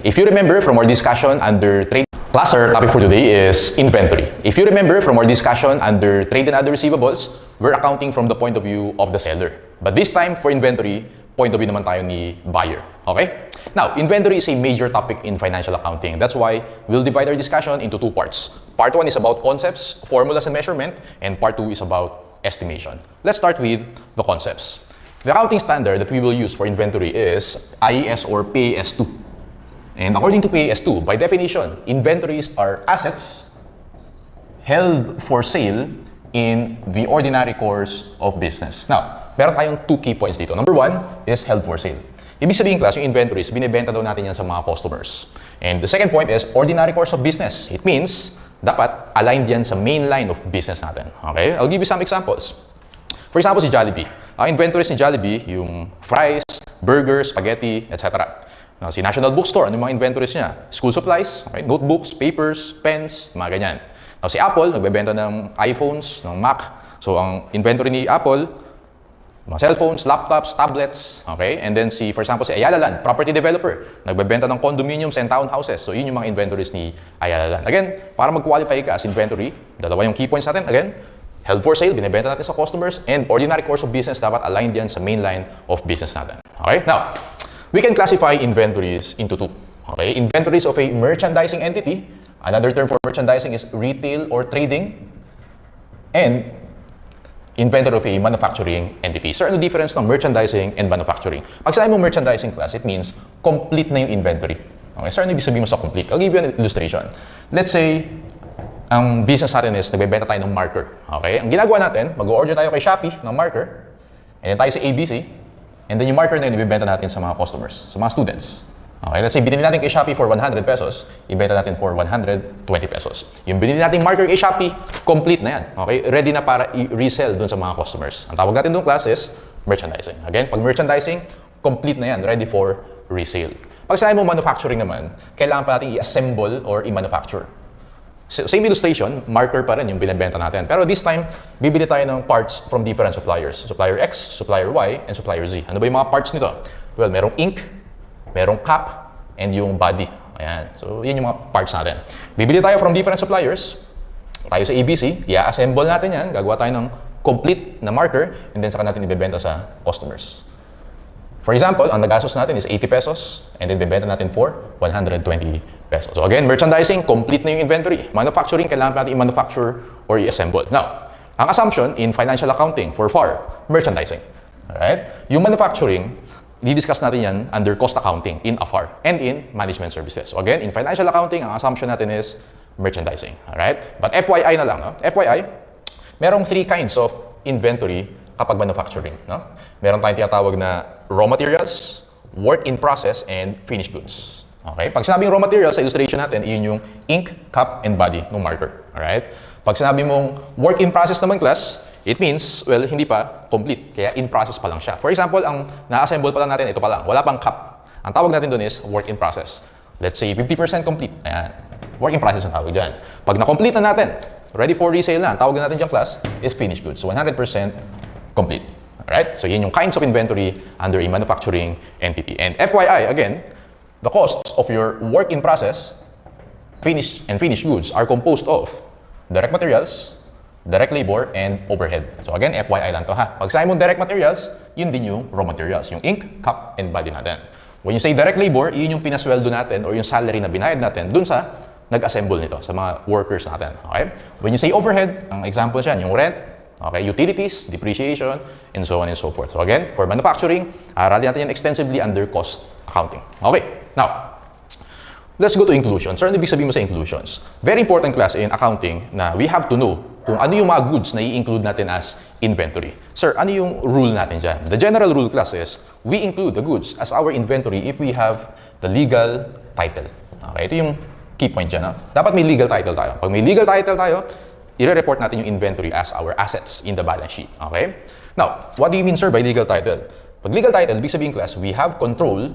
If you remember from our discussion under trade, class, our topic for today is inventory. If you remember from our discussion under trade and other receivables, we're accounting from the point of view of the seller. But this time for inventory, point of view naman tayo ni buyer. Okay? Now, inventory is a major topic in financial accounting. That's why we'll divide our discussion into two parts. Part 1 is about concepts, formulas, and measurement, and part 2 is about estimation. Let's start with the concepts. The accounting standard that we will use for inventory is IAS or PAS 2. And according to PAS 2, by definition, inventories are assets held for sale in the ordinary course of business. Now, meron tayong two key points dito. Number 1 is held for sale. Ibig sabihin, class, yung inventories, binibenta daw natin yan sa mga customers. And the second point is ordinary course of business. It means, dapat aligned yan sa main line of business natin. Okay? I'll give you some examples. For example, si Jollibee. Ang inventories ni Jollibee, yung fries, burgers, spaghetti, etc. Now, si National Bookstore, ano yung mga inventories niya? School supplies, okay? Notebooks, papers, pens, mga ganyan. Now, si Apple, nagbebenta ng iPhones, ng Mac. So, ang inventory ni Apple, mga cellphones, laptops, tablets, okay? And then, for example, si Ayala Land, property developer, nagbebenta ng condominiums and townhouses. So, yun yung mga inventories ni Ayala Land. Again, para mag-qualify ka as inventory, dalawa yung key points natin. Again, held for sale, binibenta natin sa customers, and ordinary course of business, dapat aligned yan sa main line of business natin. Okay? Now, we can classify inventories into two. Okay? Inventories of a merchandising entity. Another term for merchandising is retail or trading. And inventory of a manufacturing entity. Sir, ano difference ng merchandising and manufacturing? Pag sinabi mo merchandising class, it means complete na yung inventory. Okay? Sir, ano ibig sabihin mo sa complete? I'll give you an illustration. Let's say, ang business natin is nagbebenta tayo ng marker. Okay? Ang ginagawa natin, mag-order tayo kay Shopee ng marker. And then tayo sa ABC. And then yung marker na yun, ibibenta natin sa mga customers, sa mga students. Okay, let's say binili natin kay Shopee for 100 pesos, ibenta natin for 120 pesos. Yung binili natin marker kay Shopee, complete na yan. Okay, ready na para i-resell dun sa mga customers. Ang tawag natin doon class is merchandising. Again, pag merchandising, complete na yan, ready for resale. Pag sinabi mo manufacturing naman, kailangan pa natin i-assemble or i-manufacture. Same illustration, marker pa rin yung binibenta natin. Pero this time, bibili tayo ng parts from different suppliers. Supplier X, Supplier Y, and Supplier Z. Ano ba yung mga parts nito? Well, merong ink, merong cap, and yung body. Ayan. So, yun yung mga parts natin. Bibili tayo from different suppliers. Tayo sa ABC, i-assemble natin yan. Gagawa tayo ng complete na marker, and then saka natin ibebenta sa customers. For example, ang nagastos natin is 80 pesos, and then bibenta natin for 120 pesos. So again, merchandising, complete na yung inventory. Manufacturing, kailangan natin i-manufacture or i-assemble. Now, ang assumption in financial accounting for FAR, merchandising. Alright? Yung manufacturing, di-discuss natin yan under cost accounting in FAR and in management services. So again, in financial accounting, ang assumption natin is merchandising. Alright? But FYI na lang, no? FYI, merong 3 kinds of inventory kapag manufacturing. No? Meron tayong tinatawag na raw materials, work in process, and finished goods. Okay? Pag sinabing raw materials, sa illustration natin, iyon yung ink, cup, and body ng marker. Alright? Pag sinabi mong work in process naman class, it means, well, hindi pa complete. Kaya in process pa lang siya. For example, ang na-assemble pa lang natin, ito pa lang. Wala pang cup. Ang tawag natin doon is work in process. Let's say 50% complete. Ayan. Work in process ang tawag dyan. Pag na-complete na natin, ready for resale na, ang tawag natin dyan class is finished goods. 100% complete. Alright? So, yun yung kinds of inventory under a manufacturing entity. And FYI, again, the costs of your work in process, finished goods are composed of direct materials, direct labor, and overhead. So again, FYI lang to ha. Pag sabi mo direct materials, yun din yung raw materials, yung ink, cup, and body natin. When you say direct labor, yun yung pinasweldo natin or yung salary na binayad natin dun sa nag-assemble nito, sa mga workers natin. Okay? When you say overhead, ang example siya, yung rent, okay, utilities, depreciation, and so on and so forth. So again, for manufacturing, aralin natin yan extensively under cost accounting. Okay. Now, let's go to inclusions. Sir, ano ibig sabihin mo sa inclusions? Very important class in accounting na we have to know kung ano yung mga goods na i-include natin as inventory. Sir, ano yung rule natin dyan? The general rule class is we include the goods as our inventory if we have the legal title. Okay, ito yung key point dyan. Dapat may legal title tayo. Pag may legal title tayo, i-report natin yung inventory as our assets in the balance sheet. Okay? Now, what do you mean, sir, by legal title? Pag legal title, ibig sabihin class, we have control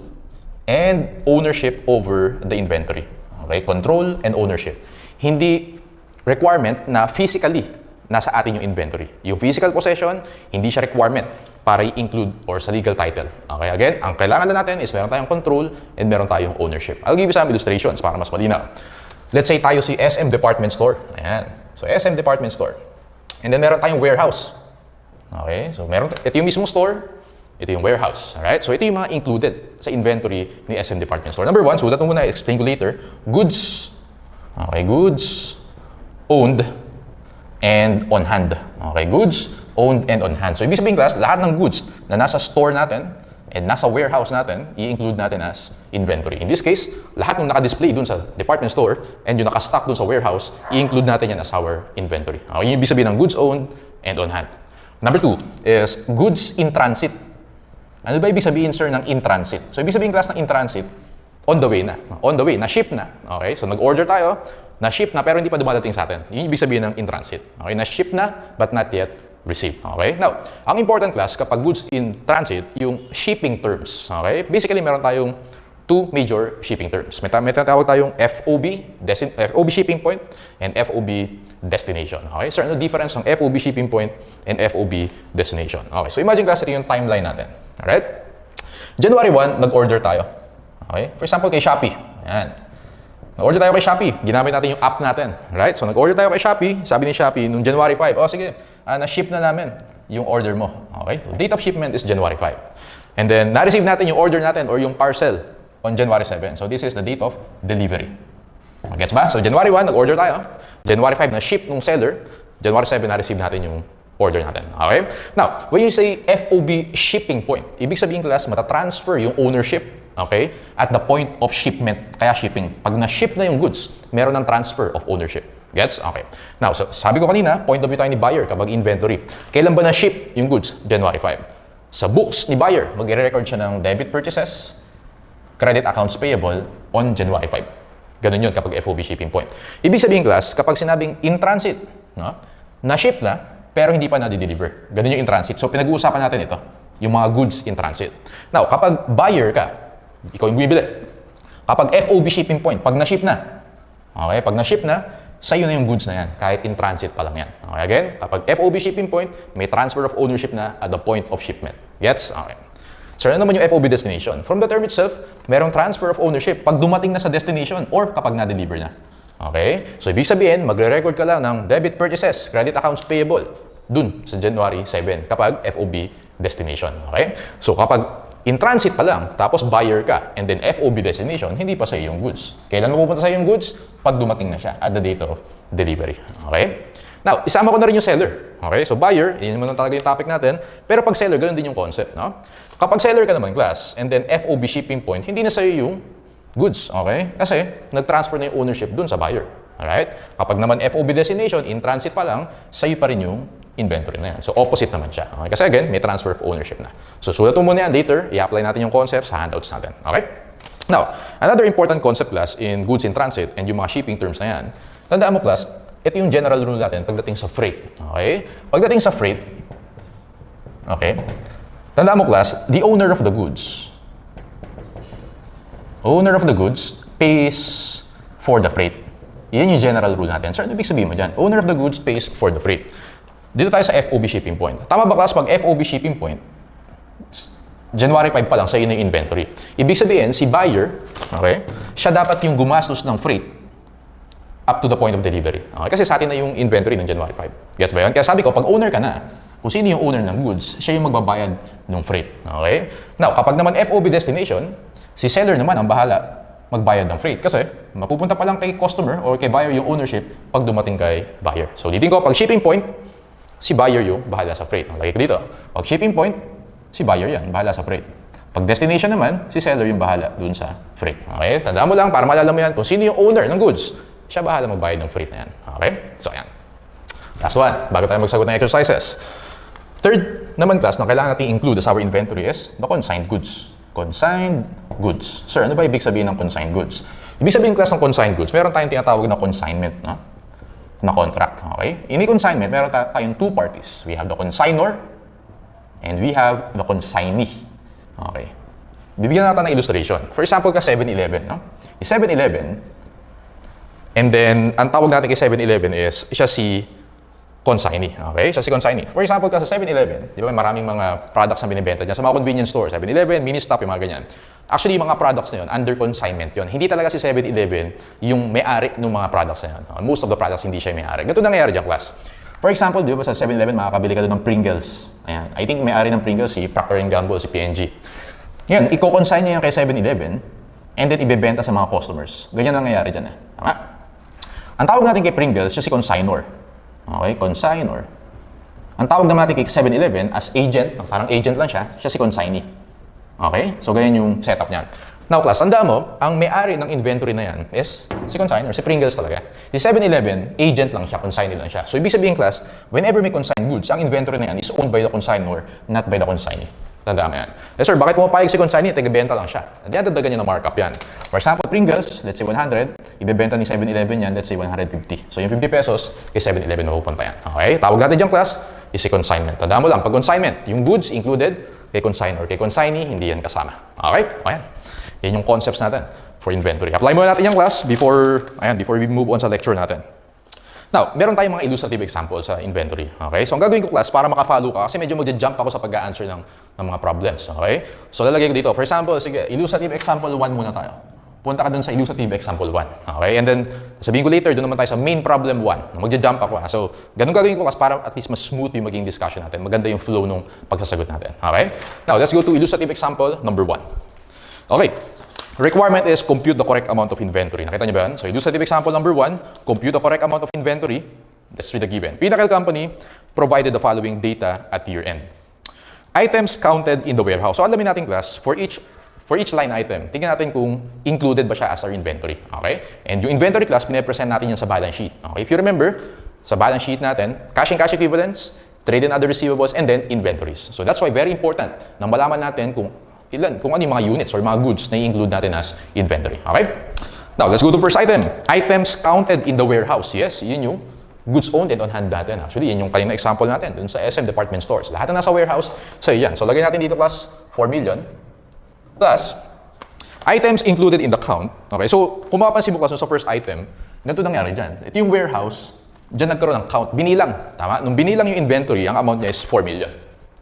and ownership over the inventory. Okay? Control and ownership. Hindi requirement na physically nasa atin yung inventory. Yung physical possession, hindi siya requirement para i-include or sa legal title. Okay, again, ang kailangan lang natin is meron tayong control and meron tayong ownership. I'll give you some illustrations para mas malinaw. Let's say tayo si SM Department Store. Ayan. So, SM Department Store. And then meron tayong warehouse. Okay, so ito yung mismong store, ito yung warehouse. Alright, so ito yung mga included sa inventory ni SM Department Store. Number one, so that muna, explain ko later, goods. Okay, goods owned and on hand. Okay, goods owned and on hand. So, ibig sabihin class, lahat ng goods na nasa store natin and nasa warehouse natin, i-include natin as inventory. In this case, lahat ng naka-display dun sa department store and yung naka-stock dun sa warehouse, i-include natin yan as our inventory. Okay, yung ibig sabihin ng goods owned and on hand. Number two is goods in transit. Ano ba ibig sabihin, sir, ng in transit? So, ibig sabihin class ng in transit, on the way na. On the way, na-ship na. Okay, so nag-order tayo, na-ship na pero hindi pa dumadating sa atin. Yung ibig sabihin ng in transit. Okay, na-ship na but not yet received. Okay, now, ang important class kapag goods in transit, yung shipping terms. Okay, basically meron tayong two major shipping terms. May tinatawag tayong FOB shipping point and FOB destination. Okay, so ano difference ng FOB shipping point and FOB destination? Okay, so imagine class ito yung timeline natin. Alright? January 1, nag-order tayo. Okay? For example, kay Shopee. Ayan. Nag-order tayo kay Shopee. Ginamit natin yung app natin. Right? So, nag-order tayo kay Shopee. Sabi ni Shopee, nung January 5, oh sige, na-ship na namin yung order mo. Okay? So, date of shipment is January 5. And then, na-receive natin yung order natin or yung parcel on January 7. So, this is the date of delivery. Gets ba? So, January 1, nag-order tayo. January 5, na-ship nung seller. January 7, na-receive natin yung order natin. Okay? Now, when you say FOB shipping point, ibig sabihin class, matatransfer yung ownership, okay, at the point of shipment, kaya shipping. Pag na-ship na yung goods, meron ng transfer of ownership. Gets? Okay. Now, so, sabi ko kanina, point of view tayo ni buyer kapag inventory. Kailan ba na-ship yung goods? January 5. Sa books ni buyer, mag-record siya ng debit purchases, credit accounts payable on January 5. Ganun yun kapag FOB shipping point. Ibig sabihin class, kapag sinabing in transit, no, na-ship na, pero hindi pa na-deliver. Ganun yung in transit. So, pinag-uusapan natin ito, yung mga goods in transit. Now, kapag buyer ka, ikaw yung bumibili. Kapag FOB shipping point, pag na-ship na, okay, pag na-ship na, sa'yo na yung goods na yan, kahit in transit pa lang yan. Okay, again, kapag FOB shipping point, may transfer of ownership na at the point of shipment. Gets? Okay. So, ano naman yung FOB destination? From the term itself, merong transfer of ownership pag dumating na sa destination or kapag na-deliver na. Okay? So, ibig sabihin, magre-record ka lang ng debit purchases, credit accounts payable, dun sa January 7 kapag FOB destination. Okay? So, kapag in transit pa lang, tapos buyer ka, and then FOB destination, hindi pa sa'yo yung goods. Kailan mapupunta sa'yo yung goods? Pag dumating na siya at the date of delivery. Okay? Now, isama ko na rin yung seller. Okay? So, buyer, yun naman talaga yung topic natin. Pero pag seller, ganun din yung concept. No? Kapag seller ka naman, class, and then FOB shipping point, hindi na sa'yo yung goods. Okay? Kasi, nag-transfer na yung ownership dun sa buyer. Alright? Kapag naman FOB destination, in transit pa lang, sa'yo pa rin yung inventory na yan. So, opposite naman siya. Okay? Kasi again, may transfer of ownership na. So, sulat mo muna yan later, i-apply natin yung concept sa handouts natin. Okay? Now, another important concept class in goods in transit and yung mga shipping terms na yan, tandaan mo class, ito yung general rule natin pagdating sa freight. Okay? Pagdating sa freight, okay, tandaan mo class, the owner of the goods pays for the freight. Yan yung general rule natin. Sir, ano ibig sabihin mo dyan? Owner of the goods pays for the freight. Dito tayo sa FOB shipping point. Tama ba class, pag FOB shipping point, January 5 pa lang sa yung inventory. Ibig sabihin, si buyer, okay, siya dapat yung gumastos ng freight up to the point of delivery. Okay? Kasi sa atin na yung inventory ng January 5. Get ba yun? Kaya sabi ko, pag owner ka na, kung sino yung owner ng goods, siya yung magbabayad ng freight. Okay? Now, kapag naman FOB destination, si seller naman ang bahala magbayad ng freight. Kasi mapupunta pa lang kay customer or kay buyer yung ownership pag dumating kay buyer. So, ulitin ko, pag shipping point, si buyer yung bahala sa freight. Lagay ko dito. Pag shipping point, si buyer yan, bahala sa freight. Pag destination naman, si seller yung bahala dun sa freight. Okay? Tandaan mo lang para malala mo yan kung sino yung owner ng goods. Siya bahala magbayad ng freight na yan. Okay? So, ayan. Last one, bago tayo magsagot ng exercises. Third naman class na kailangan natin include as our inventory is the consigned goods. Consigned goods. Sir, ano ba ibig sabihin ng consigned goods? Ibig sabihin class ng consigned goods, meron tayong tinatawag na consignment, no? Na contract. Okay? In a consignment, meron tayong two parties. We have the consignor and we have the consignee. Okay? Bibigyan natin ng illustration. For example, ka 7-Eleven, no? 7-Eleven, and then, ang tawag natin kay 7-Eleven is, siya si consignee. Okay? Siya si consignee. For example, sa 7-Eleven, di ba maraming mga products na binibenta dyan. Sa mga convenience store, 7-Eleven, mini-stop, yung mga ganyan. Actually, yung mga products na yun, under consignment yun. Hindi talaga si 7-Eleven yung may-ari ng mga products na yun. Most of the products, hindi siya may-ari. Ganito nangyayari dyan, class. For example, di ba sa 7-Eleven, makakabili ka doon ng Pringles. Ayan. I think may-ari ng Pringles si Procter & Gamble, si P&G. Ngayon, i-consign niya yan kay 7-Eleven and then ibebenta sa mga customers. Ganyan nangyayari dyan. Tama? Ang tawag natin kay Pringles, siya si consignor. Okay, consignor. Ang tawag naman natin kay 7-Eleven as agent, parang agent lang siya si consignee. Okay? So, ganyan yung setup niyan. Now, class, tandaan mo, ang may-ari ng inventory na yan is si consignor, si Pringles talaga. Si 7-Eleven, agent lang siya, consignee lang siya. So, ibig sabihin, class, whenever may consigned goods, ang inventory na yan is owned by the consignor, not by the consignee. Tandaan mo yan. Yes, sir, bakit pumapayag si consignee? Taga-benta lang siya. At yan, dadagan niya ng markup yan. For example, Pringles, let's say 100, ibebenta ni 7-Eleven yan, let's say 150. So, yung 50 pesos, kay 7-Eleven mapupunta yan. Okay? Tawag natin dyan, class, is si consignment. Tandaan mo lang, pag consignment, yung goods included, kay consignor. Kay consignee, hindi yan kasama. Okay? Ayan. Yan yung concepts natin for inventory. Apply muna natin yung class before we move on sa lecture natin. Now, meron tayong mga illustrative example sa inventory. Okay? So, ang gagawin ko, class, para makafollow ka, kasi medyo magja-jump ako sa pag-a-answer ng mga problems. Okay? So, lalagay ko dito. For example, sige, illustrative example 1 muna tayo. Punta ka dun sa illustrative example 1. Okay? And then, sabihin ko later, doon naman tayo sa main problem 1. Magja-jump ako. So, ganun gagawin ko, class, para at least mas smooth yung maging discussion natin. Maganda yung flow nung pagsasagot natin. Okay? Now, let's go to illustrative example number 1. Okay. Requirement is compute the correct amount of inventory. Nakita niyo ba yan? So, illustrative example number 1, compute the correct amount of inventory. Let's read the given. Pinnacle Company provided the following data at year end. Items counted in the warehouse. So, alamin natin, class, for each line item, tingnan natin kung included ba siya as our inventory. Okay? And yung inventory, class, pinapresent natin yan sa balance sheet. Okay? If you remember, sa balance sheet natin, cash and cash equivalents, trade and other receivables, and then inventories. So, that's why very important na malaman natin kung ano yung mga units or mga goods na i-include natin as inventory. Okay? Now, let's go to first item. Items counted in the warehouse. Yes, yun yung goods owned and on hand natin. Actually, yun yung kanina example natin dun sa SM department stores. Lahat na nasa warehouse, so yan. So, lagay natin dito plus 4 million. Plus, items included in the count. Okay, so kung mapapansin mo kasi sa first item, ganito nangyari dyan. Ito yung warehouse, dyan nagkaroon ng count. Binilang. Tama? Nung binilang yung inventory, ang amount niya is 4 million.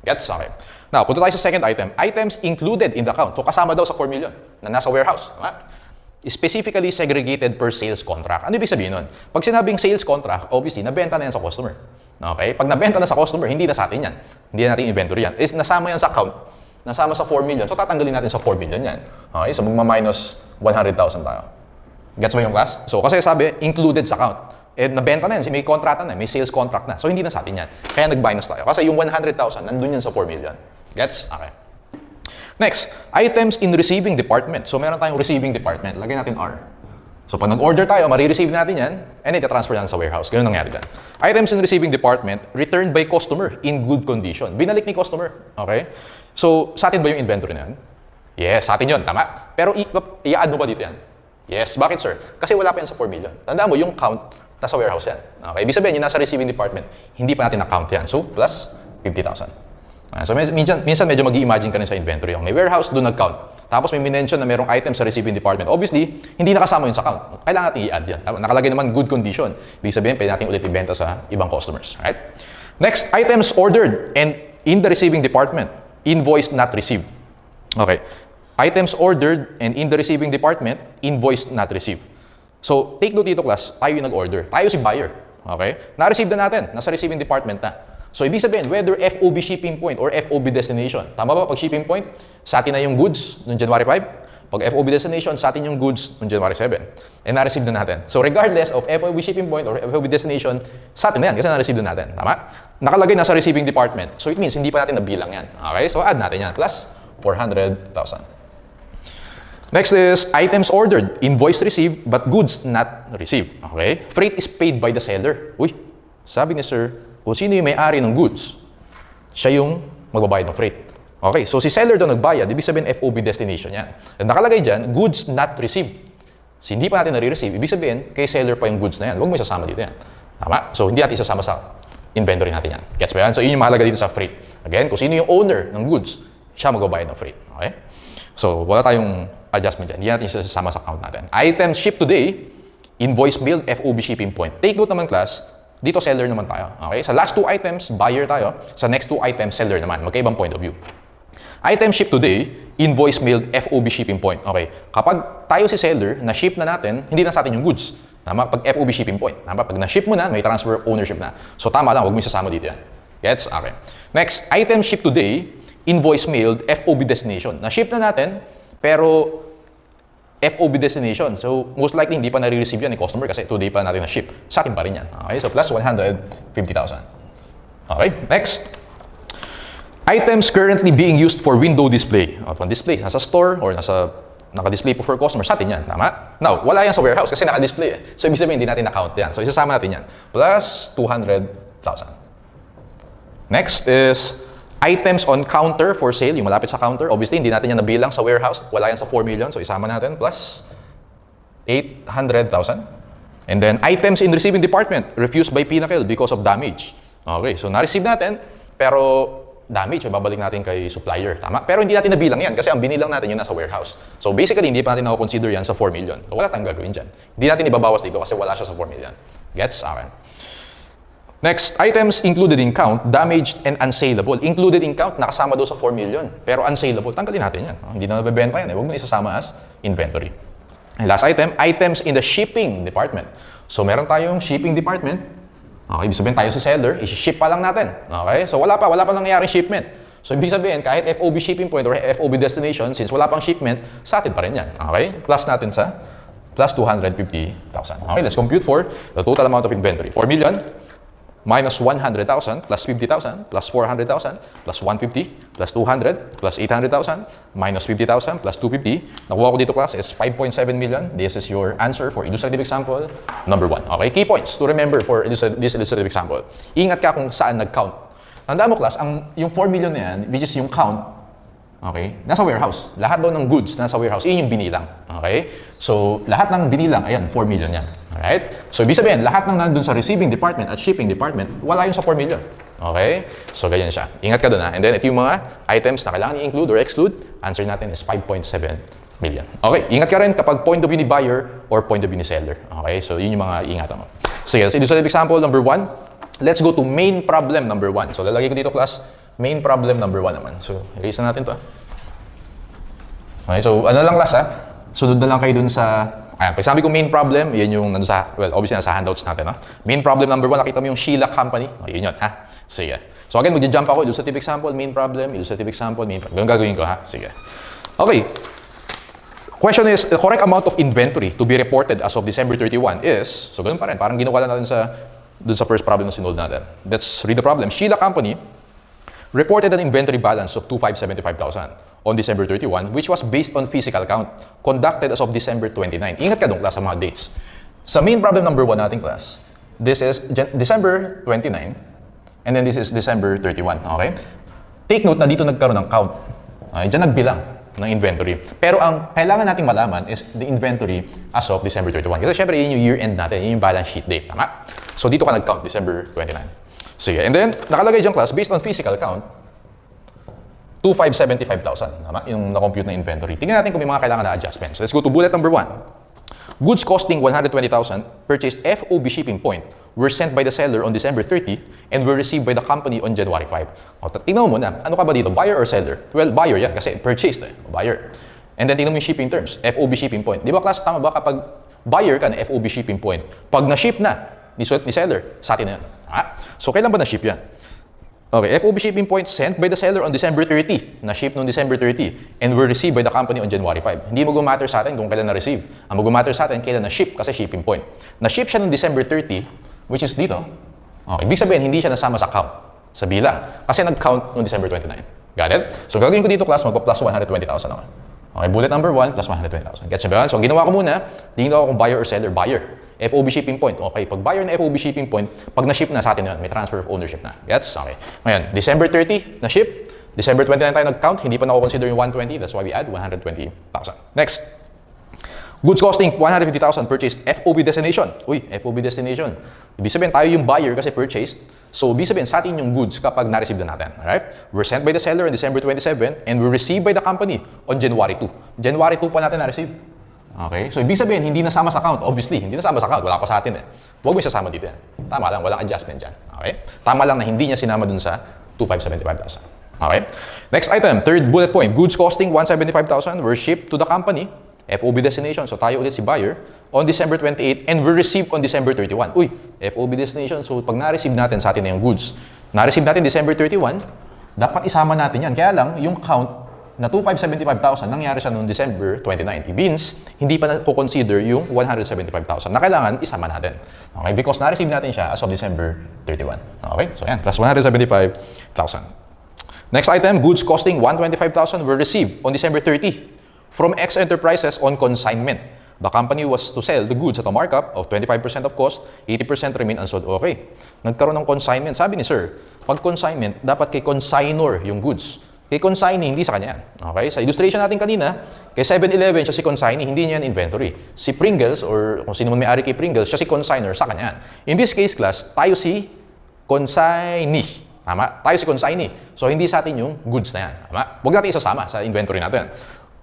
Gets? Okay. Now, punta tayo sa second item. Items included in the count. So, kasama daw sa 4 million na nasa warehouse. Tama? Specifically segregated per sales contract. Ano ibig sabihin nun? Pag sinabing sales contract, obviously, nabenta na yan sa customer. Okay? Pag nabenta na sa customer, hindi na sa atin yan. Hindi na natin inventory yan. Is nasama yan sa count. Nasama sa 4 million. So, tatanggalin natin sa 4 million yan. Okay? So, magma-minus 100,000 tayo. Gets mo yung class? So, kasi sabi, included sa count. Eh, nabenta na yan. May kontrata na. May sales contract na. So, hindi na sa atin yan. Kaya nag-minus tayo. Kasi yung 100,000, nandun yan sa 4 million. Gets? Okay. Next, items in receiving department. So, meron tayong receiving department. Lagyan natin R. So, pag nag-order tayo, marireceive natin yan, and ita-transfer natin sa warehouse. Ganun nangyari dyan. Items in receiving department, returned by customer in good condition. Binalik ni customer. Okay? So, sa atin ba yung inventory na yan? Yes, sa atin yun. Tama. Pero, i-add mo ba dito yan? Yes. Bakit, sir? Kasi wala pa yan sa 4 million. Tandaan mo, yung count, nasa warehouse yan. Okay? Ibig sabihin, yung nasa receiving department, hindi pa natin na-count yan. So, plus 50,000. So, minsan medyo mag-i-imagine ka rin sa inventory. May warehouse, doon nag-count. Tapos may minention na merong items sa receiving department. Obviously, hindi nakasama yun sa count. Kailangan natin i-add yan. Nakalagay naman good condition. Ibig sabihin, pwede natin ulit ibenta sa ibang customers. Right? Next, items ordered and in the receiving department. Invoice not received. Okay. Items ordered and in the receiving department, invoice not received. So, take note dito, class. Tayo yung nag-order. Tayo si buyer. Okay? Na-receive na natin. Nasa receiving department na. So, ibig sabihin, whether FOB shipping point or FOB destination. Tama ba? Pag shipping point, sa atin na yung goods noong January 5. Pag FOB destination, sa atin yung goods noong January 7. And na-receive na natin. So, regardless of FOB shipping point or FOB destination, sa atin na yan kasi na-receive na natin. Tama? Nakalagay na sa receiving department. So, it means hindi pa natin nabilang yan. Okay? So, add natin yan. Plus 400,000. Next is items ordered, invoice received, but goods not received. Okay? Freight is paid by the seller. Uy, sabi ni sir, kung sino yung may-ari ng goods, siya yung magbabayad ng freight. Okay, so si seller daw nagbayad, ibig sabihin FOB destination yan. And nakalagay dyan, goods not received. So hindi pa natin nare-receive, ibig sabihin, kay seller pa yung goods na yan. Huwag mo isasama dito yan. Tama? So hindi natin isasama sa inventory natin yan. Gets ba yan? So yun yung mahalaga dito sa freight. Again, kung sino yung owner ng goods, siya magbabayad ng freight. Okay? So wala tayong adjustment dyan. Hindi natin isasama sa account natin. Items shipped today, invoice billed, FOB shipping point. Take note naman, class, Dito, seller naman tayo. Okay? Sa last 2 items, buyer tayo. Sa next 2 items, seller naman. Magkaibang point of view. Item shipped today, invoice mailed FOB shipping point. Okay? Kapag tayo si seller, na-ship na natin, hindi na sa atin yung goods. Tama? Pag FOB shipping point. Tama? Pag na-ship mo na, may transfer of ownership na. So, tama lang. Huwag mo isasama dito yan. Gets? Okay. Next, item shipped today, invoice mailed FOB destination. Na-ship na natin, pero FOB destination. So, most likely, hindi pa nare-receive yan ni customer kasi today pa natin na-ship. Sa atin pa rin yan. Okay? So, plus 150,000. Okay? Next. Items currently being used for window display. On display, nasa store or naka-display po for customer. Sa atin yan. Tama? Now, wala yan sa warehouse kasi naka-display eh. So, ibig sabihin, hindi natin na-count yan. So, isasama natin yan. Plus 200,000. Next is items on counter for sale, yung malapit sa counter. Obviously, hindi natin yan nabilang sa warehouse. Wala yan sa 4 million. So, isama natin plus 800,000. And then, items in receiving department, refused by Pinnacle because of damage. Okay, so na-receive natin, pero damage, so babalik natin kay supplier. Tama? Pero hindi natin nabilang yan kasi ang binilang natin yun nasa warehouse. So, basically, hindi pa natin na-consider yan sa 4 million. So, wala tayong gagawin dyan. Hindi natin ibabawas dito kasi wala siya sa 4 million. Gets? Okay. Next, items included in count, damaged and unsaleable. Included in count, nakasama doon sa 4 million. Pero unsaleable, tanggalin natin yan. Hindi na nabebenta yan. Huwag mo isasama as inventory. And last item, items in the shipping department. So, meron tayong shipping department. Okay, ibig sabihin tayo si seller, i-ship pa lang natin. Okay? So, wala pa nangyayaring shipment. So, ibig sabihin, kahit FOB shipping point or FOB destination, since wala pang shipment, sa atin pa rin yan. Okay? Plus natin sa plus 250,000. Okay, let's compute for the total amount of inventory. 4 million. Minus 100,000 plus 50,000 plus 400,000 plus 150 plus 200 plus 800,000 minus 50,000 plus 250. Nakuha ko dito class is 5.7 million. This is your answer for illustrative example number 1. Okay, key points to remember for this illustrative example. Ingat ka kung saan nag-count. Tandaan mo class, yung 4 million na yan, which is yung count, okay, nasa warehouse. Lahat daw ng goods nasa warehouse, yun yung binilang. Okay? So, lahat ng binilang, ayan, 4 million yan. Alright? So, ibig sabihin, lahat ng nandun sa receiving department at shipping department, wala yun sa 4 million. Okay? So, ganyan siya. Ingat ka doon ha. And then, ito yung mga items na kailangan i-include or exclude. Answer natin is 5.7 million. Okay? Ingat ka rin kapag point of view ni buyer or point of view ni seller. Okay? So, yun yung mga ingatan mo. Sige, so, illustrative example number 1. Let's go to main problem number 1. So, lalagay ko dito class, main problem number 1 naman. So, erase na natin to. Okay? So, ano lang class ha? Sunod na lang kayo dun sa ayan, pag sabi ko main problem, yan yung nandun sa, well, obviously nasa handouts natin, no? Main problem number 1, nakita mo yung Sheila Company. O, yun yun, ha? Sige. So again, mag-jump ako, illustrative example, main problem, illustrative example, main problem. Ganun gagawin ko, ha? Sige. Okay. Question is, the correct amount of inventory to be reported as of December 31 is, so ganun pa rin, parang ginawa lang natin dun sa first problem na sinolve natin. Let's read the problem. Sheila Company reported an inventory balance of 2,575,000 on December 31, which was based on physical count conducted as of December 29. Ingat ka doon, class, sa mga dates. Sa main problem number 1 natin, class, this is December 29, and then this is December 31, okay? Take note na dito nagkaroon ng count. Okay? Diyan nagbilang ng inventory. Pero ang kailangan nating malaman is the inventory as of December 31. Kasi syempre, yun yung year-end natin, yun yung balance sheet date, tama? So dito ka nag-count, December 29. Sige, and then, nakalagay dyan, class, based on physical count, 2,575,000. Tama? Yung na-compute na inventory. Tingnan natin kung may mga kailangan na adjustments. Let's go to bullet number 1. Goods costing 120,000 purchased FOB shipping point were sent by the seller on December 30 and were received by the company on January 5. O, tingnan mo muna, ano ka ba dito? Buyer or seller? Well, buyer yan kasi purchased eh. Buyer. And then tingnan mo yung shipping terms. FOB shipping point. Di ba class, tama ba kapag buyer ka na FOB shipping point, pag na-ship na ni seller, sa atin na yan. So, kailan ba na-ship yan? Okay, FOB shipping point sent by the seller on December 30. Na-ship noong December 30 and were received by the company on January 5. Hindi mag-matter sa atin kung kailan na-receive. Ang mag-matter sa atin kailan na-ship kasi shipping point. Na-ship siya noong December 30, which is dito. Okay, ibig sabihin, hindi siya nasama sa count, sa bilang. Kasi nag-count noong December 29. Got it? So, gagawin ko dito, class, magpa-plus 120,000 ako. Okay, bullet number 1, plus 120,000. Gets nyo ba? So, ginawa ko muna, tingin ako kung buyer or seller. Buyer. FOB shipping point. Okay, pag buyer na FOB shipping point, pag na-ship na sa atin yun, may transfer of ownership na. Gets? Okay. Ngayon, December 30, na-ship. December 29 tayo nag-count, hindi pa na-consider yung 120. That's why we add 120,000. Next. Goods costing 150,000 purchased FOB destination. Uy, FOB destination. Ibig sabihin tayo yung buyer kasi purchased. So, ibig sabihin sa atin yung goods kapag na-receive na natin. Alright? We're sent by the seller on December 27 and were received by the company on January 2. January 2 pa natin na-receive. Okay? So, ibig sabihin, hindi nasama sa account. Obviously, hindi nasama sa account. Wala pa sa atin eh. Huwag mo isasama dito yan. Tama lang, walang adjustment dyan. Okay? Tama lang na hindi niya sinama dun sa 2,575,000. Okay? Next item, third bullet point. Goods costing 175,000 were shipped to the company, FOB destination. So, tayo ulit si buyer on December 28 and were received on December 31. Uy, FOB destination. So, pag na-receive natin sa atin na yung goods, na-receive natin December 31, dapat isama natin yan. Kaya lang, yung count na 2,575,000 nangyari siya noong December 29. It means, hindi pa na po consider yung 175,000 na kailangan isama natin. Okay? Because na-receive natin siya as of December 31. Okay? So, yan. Plus 175,000. Next item, goods costing 125,000 were received on December 30 from X Enterprises on consignment. The company was to sell the goods at a markup of 25% of cost, 80% remain unsold. Okay. Nagkaroon ng consignment. Sabi ni sir, pag consignment, dapat kay consignor yung goods. Kay consignee, hindi sa kanya yan. Okay? Sa illustration natin kanina, kay 7-Eleven siya si consignee, hindi niya yan inventory. Si Pringles, or kung sino man may-ari kay Pringles, siya si consignor, sa kanya yan. In this case, class, tayo si consignee. Tama? Tayo si consignee. So, hindi sa atin yung goods na yan. Tama? Huwag natin isasama sa inventory natin.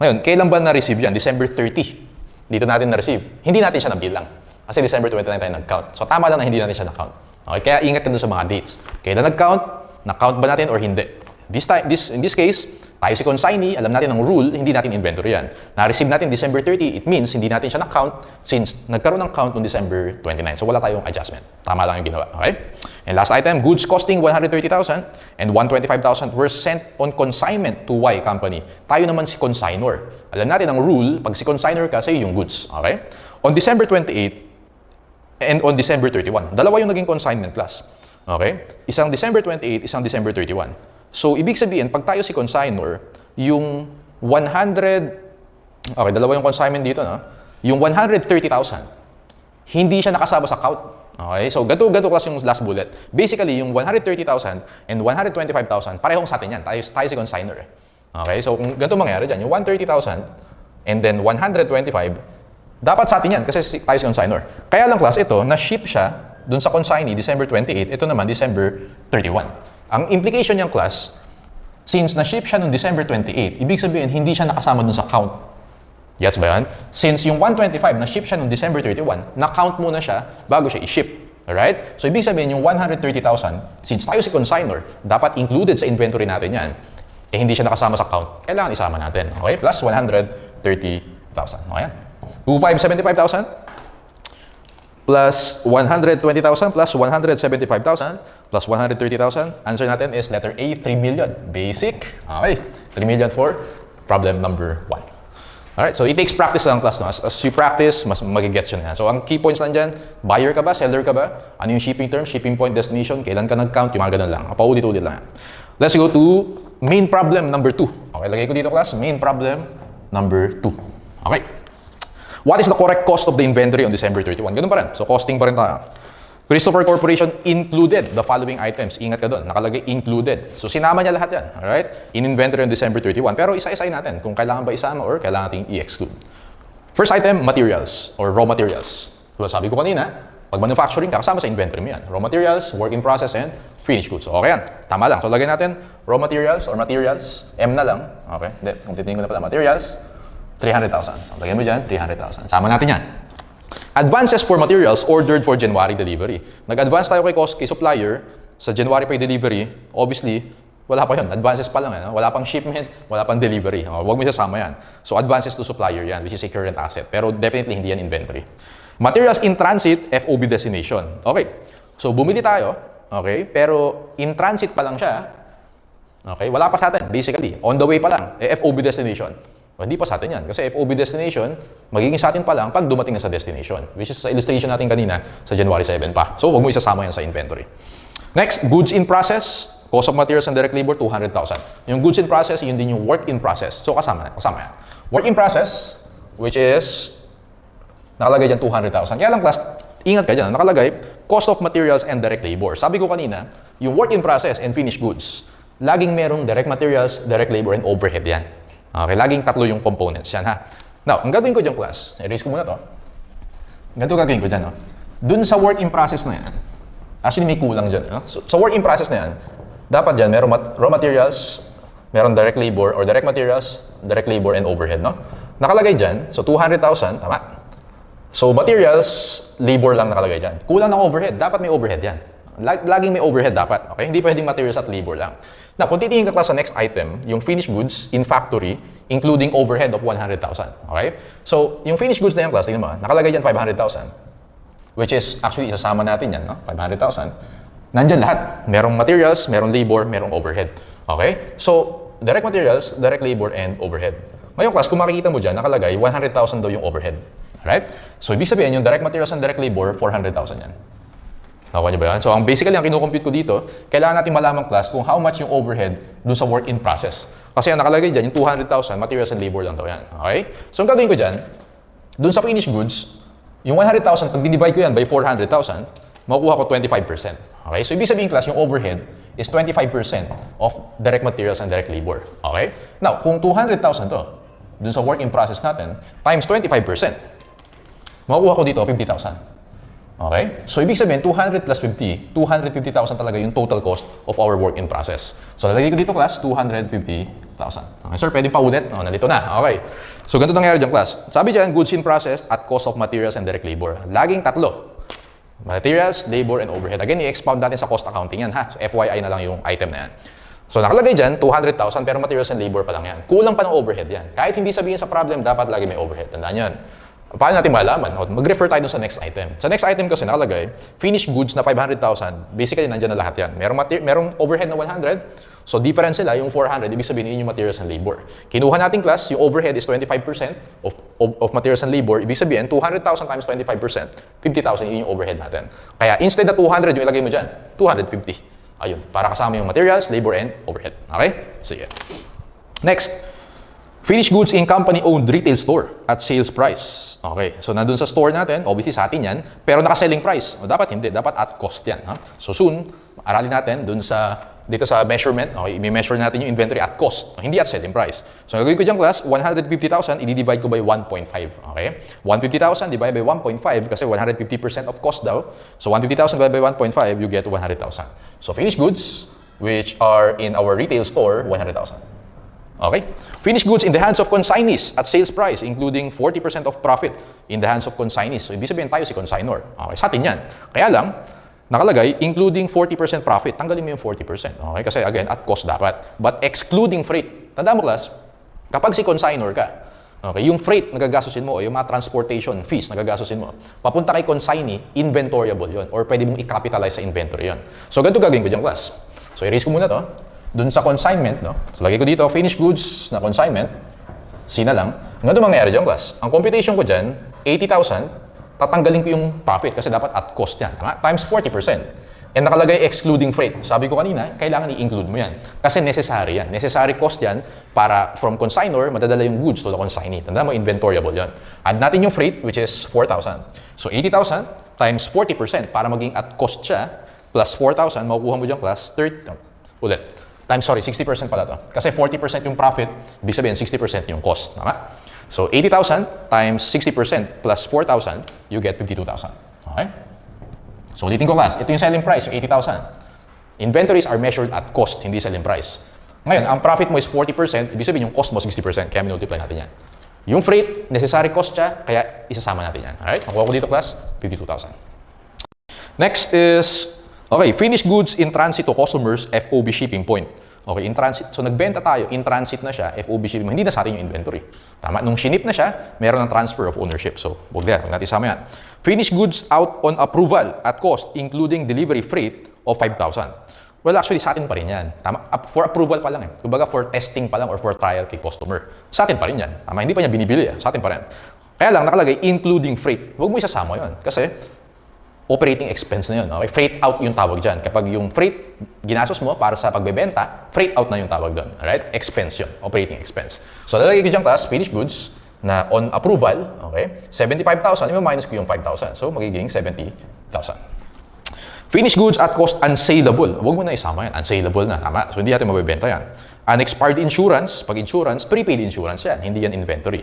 Ngayon, kailan ba na-receive yan? December 30. Dito natin na-receive. Hindi natin siya nabilang. Kasi December 29 tayo nag-count. So, tama lang na hindi natin siya na-count. Okay? Kaya ingat ka dun sa mga dates. Kailan nag-count? Na-count ba natin or hindi? In this case, tayo si consignee, alam natin ang rule, hindi natin inventory yan. Na-receive natin December 30, it means hindi natin siya na-count since nagkaroon ng count noong December 29. So wala tayong adjustment. Tama lang yung ginawa. Okay? And last item, goods costing 130,000 and 125,000 were sent on consignment to Y company. Tayo naman si consignor. Alam natin ang rule, pag si consignor ka, sa'yo yung goods. Okay? On December 28 and on December 31. Dalawa yung naging consignment class. Okay? Isang December 28, isang December 31. So, ibig sabihin, pag tayo si consignor, yung 100, okay, dalawa yung consignment dito, no? Yung 130,000, hindi siya nakasama sa count. Okay, so ganito class yung last bullet. Basically, yung 130,000 and 125,000, parehong sa atin yan. Tayo si consignor. Okay, so kung ganito mangyari dyan, yung 130,000 and then 125, dapat sa atin yan kasi tayo si consignor. Kaya lang class, ito, na-ship siya dun sa consignee, December 28, ito naman, December 31. Ang implication niyang class, since na-ship siya noong December 28, ibig sabihin, hindi siya nakasama dun sa count. Gets ba yan? Since yung 125, na-ship siya noong December 31, na-count muna siya bago siya i-ship. Alright? So, ibig sabihin, yung 130,000, since tayo si consignor, dapat included sa inventory natin yan, eh hindi siya nakasama sa count, kailangan isama natin. Okay? Plus 130,000. Okay? 2,575,000 plus 120,000 plus 175,000 plus 130,000. Answer natin is letter A, 3 million. Basic. Okay. 3 million for problem number 1. Alright, so it takes practice lang class. No? As you practice, mas magigets yun yan. So ang key points lang dyan, buyer ka ba, seller ka ba, ano yung shipping term, shipping point, destination, kailan ka nag-count, yung mga ganun lang. Paulit-ulit lang yan. Let's go to main problem number 2. Okay, lagay ko dito class, main problem number 2. Okay. What is the correct cost of the inventory on December 31? Ganun pa rin. So, costing pa rin tayo. Christopher Corporation included the following items. Ingat ka doon. Nakalagay included. So, sinama niya lahat yan. Alright? In inventory on December 31. Pero isa-isayin natin kung kailangan ba isama or kailangan nating i-exclude. First item, materials or raw materials. So, sabi ko kanina, pag manufacturing, kasama sa inventory mo yan. Raw materials, work in process, and finished goods. So, okay yan. Tama lang. So, lagay natin raw materials or materials. M na lang. Okay? Hindi. Kung titingin ko na pala. Materials. 300,000. So, lagyan mo dyan, 300,000. Sama natin yan. Advances for materials ordered for January delivery. Nag-advance tayo kay supplier sa January pa yung delivery. Obviously, wala pa yun. Advances pa lang. Wala pang shipment, wala pang delivery. Huwag mo isasama yan. So, advances to supplier yan, which is a current asset. Pero definitely hindi yan inventory. Materials in transit, FOB destination. Okay. So, bumili tayo. Okay. Pero in transit pa lang siya. Okay. Wala pa sa atin, basically. On the way pa lang. FOB destination. Hindi pa sa atin yan. Kasi FOB destination, magiging sa atin pa lang pag dumating na sa destination. Which is sa illustration natin kanina sa January 7 pa. So, huwag mo isasama yan sa inventory. Next, goods in process. Cost of materials and direct labor, 200,000. Yung goods in process, yun din yung work in process. So, kasama yan. Work in process, which is, nakalagay dyan 200,000. Kaya lang class, ingat ka dyan. Nakalagay, cost of materials and direct labor. Sabi ko kanina, yung work in process and finished goods, laging merong direct materials, direct labor, and overhead yan. Okay, laging tatlo yung components yan, ha? Now, ang gagawin ko dyan, class, erase ko muna to. Ganito gagawin ko dyan, no? Dun sa work in process na yan, actually may kulang dyan, no? So, sa work in process na yan, dapat dyan, merong raw materials, merong direct labor, or direct materials, direct labor, and overhead, no? nakalagay dyan, so 200,000, tama? So materials, labor lang nakalagay dyan. Kulang ng overhead, dapat may overhead yan. Laging may overhead dapat, okay? Hindi pwedeng materials at labor lang. Na kung titingin ka sa next item, yung finished goods in factory, including overhead of 100,000, okay? So yung finished goods na yung class, tingnan mo, nakalagay dyan 500,000, which is actually isasama natin yan, no? 500,000. Nandyan lahat. Merong materials, merong labor, merong overhead. Okay? So, direct materials, direct labor, and overhead. Ngayon class, kung makikita mo dyan, nakalagay 100,000 daw yung overhead. Alright? So, ibig sabihin, yung direct materials and direct labor, 400,000 yan. Nakuha niyo ba yan? So, ang basically, ang kinukompute ko dito, kailangan natin malaman class kung how much yung overhead dun sa work in process. Kasi ang nakalagay dyan, yung 200,000, materials and labor lang daw yan. Okay? So, ang gagawin ko dyan, dun sa finished goods, yung 100,000, pag divide ko yan by 400,000, makukuha ko 25%. Okay? So, ibig sabihin class, yung overhead is 25% of direct materials and direct labor. Okay? Now, kung 200,000 to, dun sa work in process natin, times 25%, makukuha ko dito 50,000. Okay? So, ibig sabihin, 200 plus 50, 250,000 talaga yung total cost of our work in process. So, lalagay ko dito, class, 250,000. Okay, sir, pwede pa ulit? Oh, nandito na. Okay. So, ganito nangyari dyan, class. Sabi dyan, goods in process at cost of materials and direct labor. Laging tatlo. Materials, labor, and overhead. Again, i-expound natin sa cost accounting yan, ha? So, FYI na lang yung item na yan. So, nakalagay dyan, 200,000, pero materials and labor pa lang yan. Kulang pa ng overhead yan. Kahit hindi sabihin sa problem, dapat lagi may overhead. Tandaan yan. Paano natin malaman? Mag-refer tayo dun sa next item. Sa next item kasi nakalagay, finished goods na 500,000. Basically, nandyan na lahat yan. Merong overhead na 100. So, difference sila, yung 400, ibig sabihin yun yung materials and labor. Kinuha natin class, yung overhead is 25% of materials and labor. Ibig sabihin, 200,000 times 25%, 50,000 yun yung overhead natin. Kaya instead na 200 yung ilagay mo dyan, 250. Ayun, para kasama yung materials, labor, and overhead. Okay? Sige. Next, finished goods in company-owned retail store at sales price. Okay, so nandun sa store natin, obviously sa atin yan, pero naka-selling price. O dapat hindi, dapat at cost yan. Ha? So soon, aralin natin dun sa dito sa measurement, okay, i-measure natin yung inventory at cost, hindi at selling price. So, gagawin ko dyan, class, 150,000, i-divide ko by 1.5. Okay? 150,000 divided by 1.5 kasi 150% of cost daw. So, 150,000 divided by 1.5, you get 100,000. So, finished goods, which are in our retail store, 100,000. Okay? Finished goods in the hands of consignees at sales price, including 40% of profit in the hands of consignees. So, ibig sabihin tayo si consignor. Okay? Sa atin yan. Kaya lang, nakalagay, including 40% profit. Tanggalin mo yung 40%. Okay? Kasi again, at cost dapat. But excluding freight. Tandaan mo, class, kapag si consignor ka, okay, yung freight nagagastusin mo o yung mga transportation fees nagagastusin mo, papunta kay consignee, inventoriable yon or pwede mong i-capitalize sa inventory yon. So, ganito gagawin ko dyan, class. So, i-erase ko muna to. Dun sa consignment, no? So, lagay ko dito, finished goods na consignment. C na lang. Ganito mangyayari dyan, class. Ang computation ko dyan, 80,000, tatanggalin ko yung profit kasi dapat at cost yan. Tama? Times 40%. And nakalagay excluding freight. Sabi ko kanina, kailangan i-include mo yan. Kasi necessary yan. Necessary cost yan para from consignor, madadala yung goods to the consignee. Tanda mo, inventoriable yan. Add natin yung freight, which is 4,000. So, 80,000 times 40% para maging at cost siya, plus 4,000, makukuha mo dyan, class, 60% pala to. Kasi 40% yung profit, ibig sabihin 60% yung cost. Tama? So, 80,000 times 60% plus 4,000, you get 52,000. Okay? So, ulitin ko, class. Ito yung selling price, yung 80,000. Inventories are measured at cost, hindi selling price. Ngayon, ang profit mo is 40%, ibig sabihin yung cost mo 60%, kaya minultiply natin yan. Yung freight, necessary cost siya, kaya isasama natin yan. Alright? Nakuha ko dito, class, 52,000. Next is, okay, finished goods in transit to customers, FOB shipping point. Okay, in transit. So, nagbenta tayo, in transit na siya, FOB shipping, hindi na sa atin yung inventory. Tama? Nung shinip na siya, meron ng transfer of ownership. So, huwag natin isama yan. Finished goods out on approval at cost, including delivery freight of 5,000. Well, actually, sa atin pa rin yan. Tama? For approval pa lang eh. Kumbaga, for testing pa lang or for trial kay customer. Sa atin pa rin yan. Tama? Hindi pa niya binibili eh. Sa atin pa rin. Kaya lang, nakalagay, including freight. Huwag mo isasama yun. Kasi, operating expense na yun. Okay? Freight out yung tawag dyan. Kapag yung freight ginastos mo para sa pagbebenta, freight out na yung tawag doon. Alright? Expense yun. Operating expense. So, lalagay ko dyan, class, finished goods na on approval, okay? 75,000, i-minus ko yung 5,000. So, magiging 70,000. Finished goods at cost unsaleable. Huwag mo na isama yan. Unsaleable na. Tama? So, hindi natin mabibenta yan. Unexpired insurance. Pag insurance, prepaid insurance yan. Hindi yan inventory.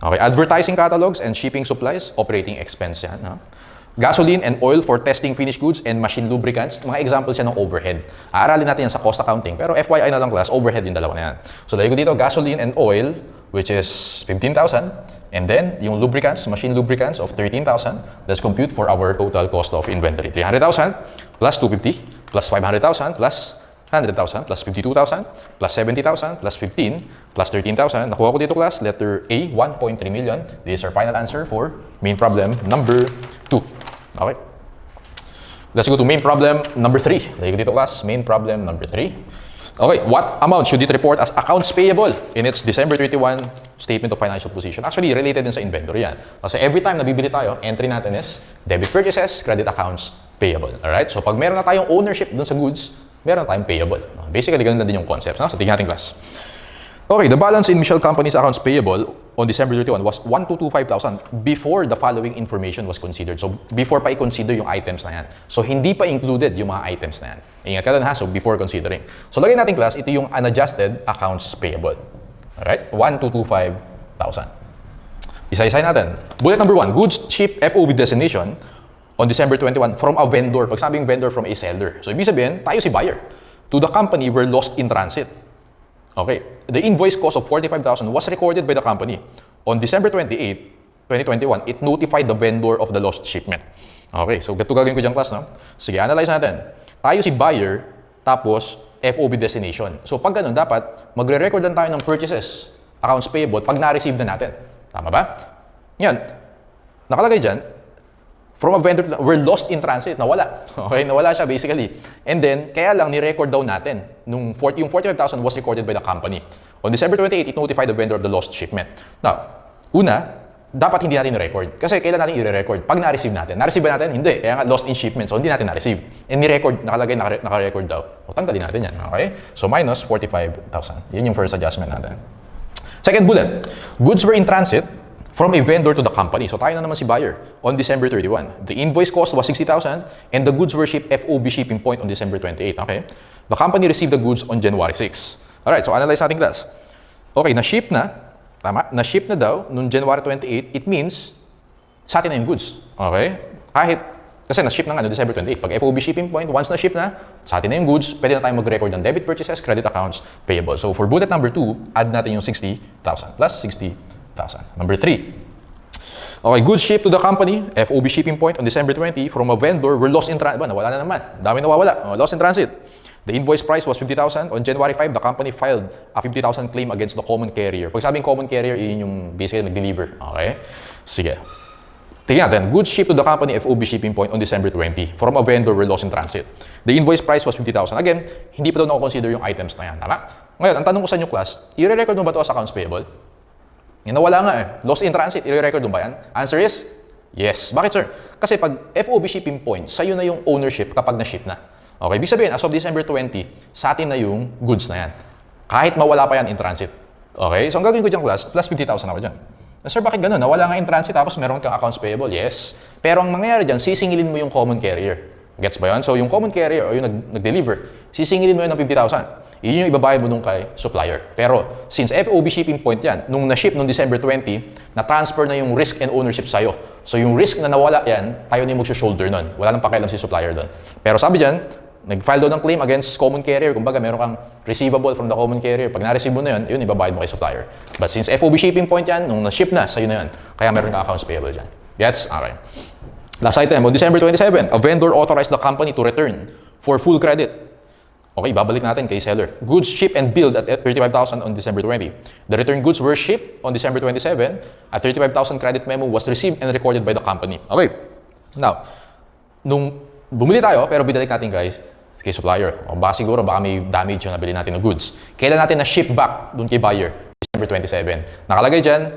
Okay? Advertising catalogs and shipping supplies, operating expense yan. Ha? Gasoline and oil for testing finished goods and machine lubricants. Mga examples yan ng overhead. Aaralin natin yan sa cost accounting. Pero FYI na lang, class, overhead yung dalawa na yan. So, lagay ko dito, gasoline and oil which is 15,000. And then, yung lubricants, machine lubricants of 13,000. Let's compute for our total cost of inventory. 300,000 plus 250 plus 500,000 plus 100,000 plus 52,000 plus 70,000 plus 15 plus 13,000. Nakuha ko dito class, letter A, 1.3 million. This is our final answer for main problem number 2. Okay. Let's go to main problem number 3. Lagay ko dito class, main problem number 3. Okay, what amount should it report as accounts payable in its December 31 statement of financial position? Actually, related din sa inventory yan. Kasi every time nabibili tayo, entry natin is debit purchases, credit accounts payable. Alright? So pag meron na tayong ownership dun sa goods, meron na tayong payable. Basically, ganun na din yung concepts. No? So tingnan natin class. Okay, the balance in Michelle Company's accounts payable on December 31 was 1,225,000 before the following information was considered. So, before pa i-consider yung items na yan. So, hindi pa included yung mga items na yan. Ingat ka doon ha, so before considering. So, lagay natin class, ito yung unadjusted accounts payable. Alright? 1,225,000. Isa-isa natin. Bullet number 1, goods ship FOB destination on December 21 from a vendor. Pag sabing vendor, from a seller. So, ibig sabihin, tayo si buyer. To the company were lost in transit. Okay, the invoice cost of 45,000 was recorded by the company. On December 28, 2021, it notified the vendor of the lost shipment. Okay, so ganito gagawin ko dyan class, no? Sige, analyze natin. Tayo si buyer, tapos FOB destination. So pag ganun, dapat magre-record lang tayo ng purchases, accounts payable, pag na-receive na natin. Tama ba? Yan, nakalagay dyan, from a vendor, we're lost in transit. Nawala. Okay, nawala siya basically. And then, kaya lang ni-record daw natin. Yung 45,000 was recorded by the company. On December 28, it notified the vendor of the lost shipment. Now, una, dapat hindi natin i-record. Kasi kailan natin i-record? Pag na-receive natin. Na-receive ba natin? Hindi. Kaya nga lost in shipment. So, hindi natin na-receive. And ni-record, nakalagay, naka-record daw. O, tanggalin natin yan. Okay? So, minus 45,000. Yan yung first adjustment natin. Second bullet. Goods were in transit from a vendor to the company. So tayo na naman si buyer on December 31. The invoice cost was 60,000 and the goods were shipped FOB shipping point on December 28. Okay? The company received the goods on January 6. Alright, so analyze natin class. Okay, na-ship na. Tama? Na-ship na daw noong January 28. It means sa atin na yung goods. Okay? Kasi na-ship na nga noong December 28. Pag FOB shipping point, once na-ship na, sa atin na yung goods, pwede na tayong mag-record ng debit purchases, credit accounts, payable. So for bullet number 2, add natin yung 60,000 plus 60,000. Number 3. Okay, goods shipped to the company, FOB shipping point on December 20 from a vendor were lost in transit. Nawala na naman. Dami nawawala. Lost in transit. The invoice price was 50,000. On January 5, the company filed a 50,000 claim against the common carrier. Pag sabing common carrier, yun yung basically nag-deliver. Okay? Sige. Tingnan natin. Goods shipped to the company, FOB shipping point on December 20 from a vendor were lost in transit. The invoice price was 50,000. Again, hindi pa daw na-consider yung items na yan. Tama? Ngayon, ang tanong ko sa inyo class, i-record mo ba ito as accounts payable? Yan, nawala nga eh. Lost in transit, i-record mo ba yan? Answer is, yes. Bakit sir? Kasi pag FOB shipping point, sa'yo na yung ownership kapag na-ship na. Okay, ibig sabihin, as of December 20, sa atin na yung goods na yan. Kahit mawala pa yan in transit. Okay, so ang gagawin ko dyan class, plus 50,000 ako dyan. Sir, bakit ganun? Nawala nga in transit tapos meron kang accounts payable? Yes. Pero ang mangyayari dyan, sisingilin mo yung common carrier. Gets ba yan? So yung common carrier o yung nag-deliver, sisingilin mo yun ng 50,000. Yun yung ibabayad mo nung kay supplier. Pero since FOB shipping point yan, nung na-ship nung December 20, na-transfer na yung risk and ownership sa'yo. So yung risk na nawala yan, tayo na yung mag-shoulder nun. Wala nang pakialam si supplier doon. Pero sabi dyan, nag-file daw ng claim against common carrier. Kumbaga, meron kang receivable from the common carrier. Pag na-receive mo na yun, yun ibabayad mo kay supplier. But since FOB shipping point yan, nung na-ship na, sa'yo na yun. Kaya meron kang accounts payable dyan. Gets? Okay. Last item, on December 27, a vendor authorized the company to return for full credit. Okay, babalik natin kay seller. Goods shipped and billed at 35,000 on December 20. The returned goods were shipped on December 27. A 35,000 credit memo was received and recorded by the company. Okay. Now, nung bumili tayo, pero binalik natin guys, kay supplier. O baka siguro, baka may damage yung nabili natin ng goods. Kailan natin na ship back dun kay buyer? December 27. Nakalagay dyan,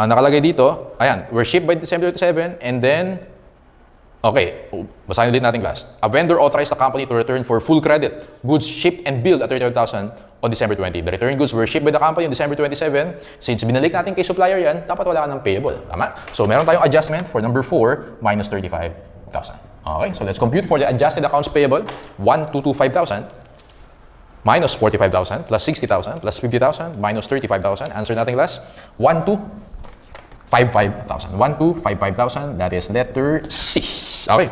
nakalagay dito, ayan, were shipped by December 27 and then, okay, basahin ulit natin class. A vendor authorized the company to return for full credit goods shipped and billed at 35,000 on December 20. The returned goods were shipped by the company on December 27. Since binalik natin kay supplier yan, dapat wala ka ng payable. Tama? So, meron tayong adjustment for number 4 minus 35,000. Okay, so let's compute for the adjusted accounts payable. 1,225,000 minus 45,000 plus 60,000 plus 50,000 minus 35,000. Answer natin class. 1,255,000. 1,255,000. That is letter C. Okay.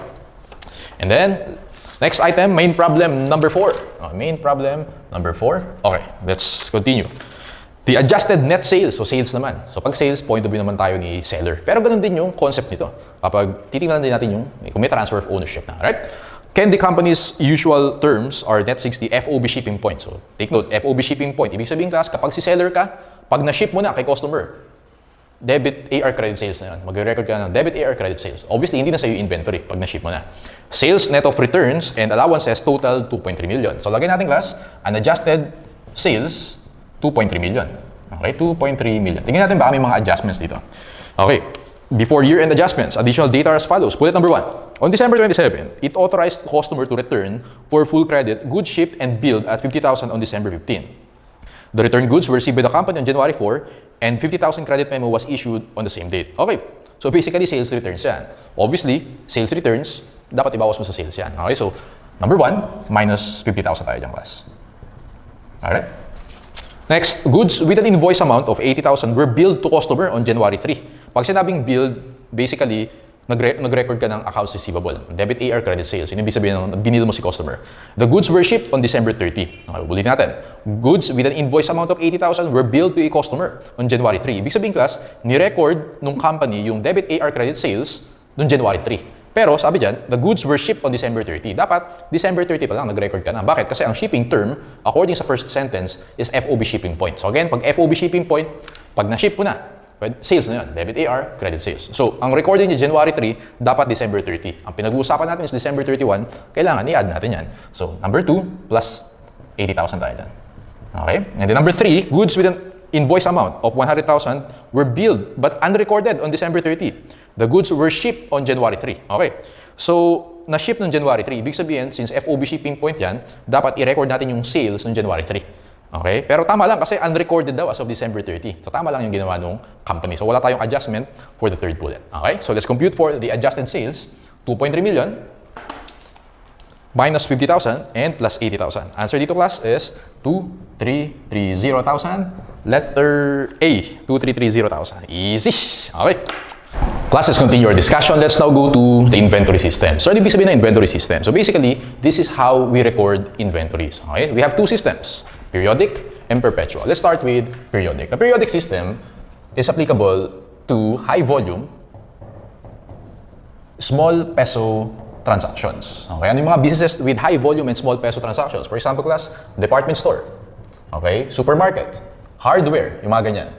And then, next item, main problem number 4. Main problem number 4. Okay, let's continue. The adjusted net sales, so sales naman. So pag sales, point of view naman tayo ni seller. Pero ganun din yung concept nito. Kapag titingnan din natin yung kung may transfer of ownership na, right? Can the company's usual terms are net 60 FOB shipping point. So take note, FOB shipping point. Ibig sabihin class, kapag si seller ka, pag na-ship mo na kay customer, debit AR credit sales na yun. Mag-record ka ng debit AR credit sales. Obviously, hindi na sa'yo inventory pag na-ship mo na. Sales net of returns and allowances total 2.3 million. So lagay natin class, unadjusted sales 2.3 million. Okay, 2.3 million. Tingnan natin baka may mga adjustments dito. Okay, before year-end adjustments, additional data as follows. Bullet number 1. On December 27, it authorized the customer to return for full credit goods shipped and billed at 50,000 on December 15. The returned goods were received by the company on January 4 and 50,000 credit memo was issued on the same date. Okay, so basically sales returns yan. Obviously, sales returns, dapat ibawas mo sa sales yan. Okay, so number 1, minus 50,000 tayo dyan, class. Alright? Next, goods with an invoice amount of 80,000 were billed to customer on January 3. Pag sinabing billed, basically, nag-record ka ng accounts receivable. Debit AR credit sales. Yun ibig sabihin ng binil mo si customer. The goods were shipped on December 30. Okay, ulit natin. Goods with an invoice amount of 80,000 were billed to a customer on January 3. Ibig sabihin, class, ni-record nung company yung debit AR credit sales noong January 3. Pero sabi dyan, the goods were shipped on December 30. Dapat, December 30 pa lang nag-record ka na. Bakit? Kasi ang shipping term, according sa first sentence, is FOB shipping point. So again, pag FOB shipping point, pag na-ship mo na, sales na yun. Debit AR, credit sales. So, ang recording niya January 3, dapat December 30. Ang pinag-uusapan natin is December 31, kailangan i-add natin yan. So, number 2 plus 80,000 tayo dyan. Okay? And then number 3, goods with an invoice amount of 100,000 were billed but unrecorded on December 30. The goods were shipped on January 3. Okay. So, na-ship noong January 3. Ibig sabihin, since FOB shipping point yan, dapat i-record natin yung sales noong January 3. Okay? Pero tama lang kasi unrecorded daw as of December 30. So, tama lang yung ginawa ng company. So, wala tayong adjustment for the third bullet. Okay? So, let's compute for the adjusted sales. 2.3 million minus 50,000 and plus 80,000. Answer dito, class, is 2,330,000. Letter A, 2,330,000. Easy. Okay. Class, let's continue our discussion. Let's now go to the inventory system. So, ano ibig sabihin ng inventory system? So, basically, this is how we record inventories. Okay? We have two systems, periodic and perpetual. Let's start with periodic. The periodic system is applicable to high volume, small peso transactions. Okay? Ano yung mga businesses with high volume and small peso transactions? For example, class, department store, okay? Supermarket, hardware, yung mga ganyan.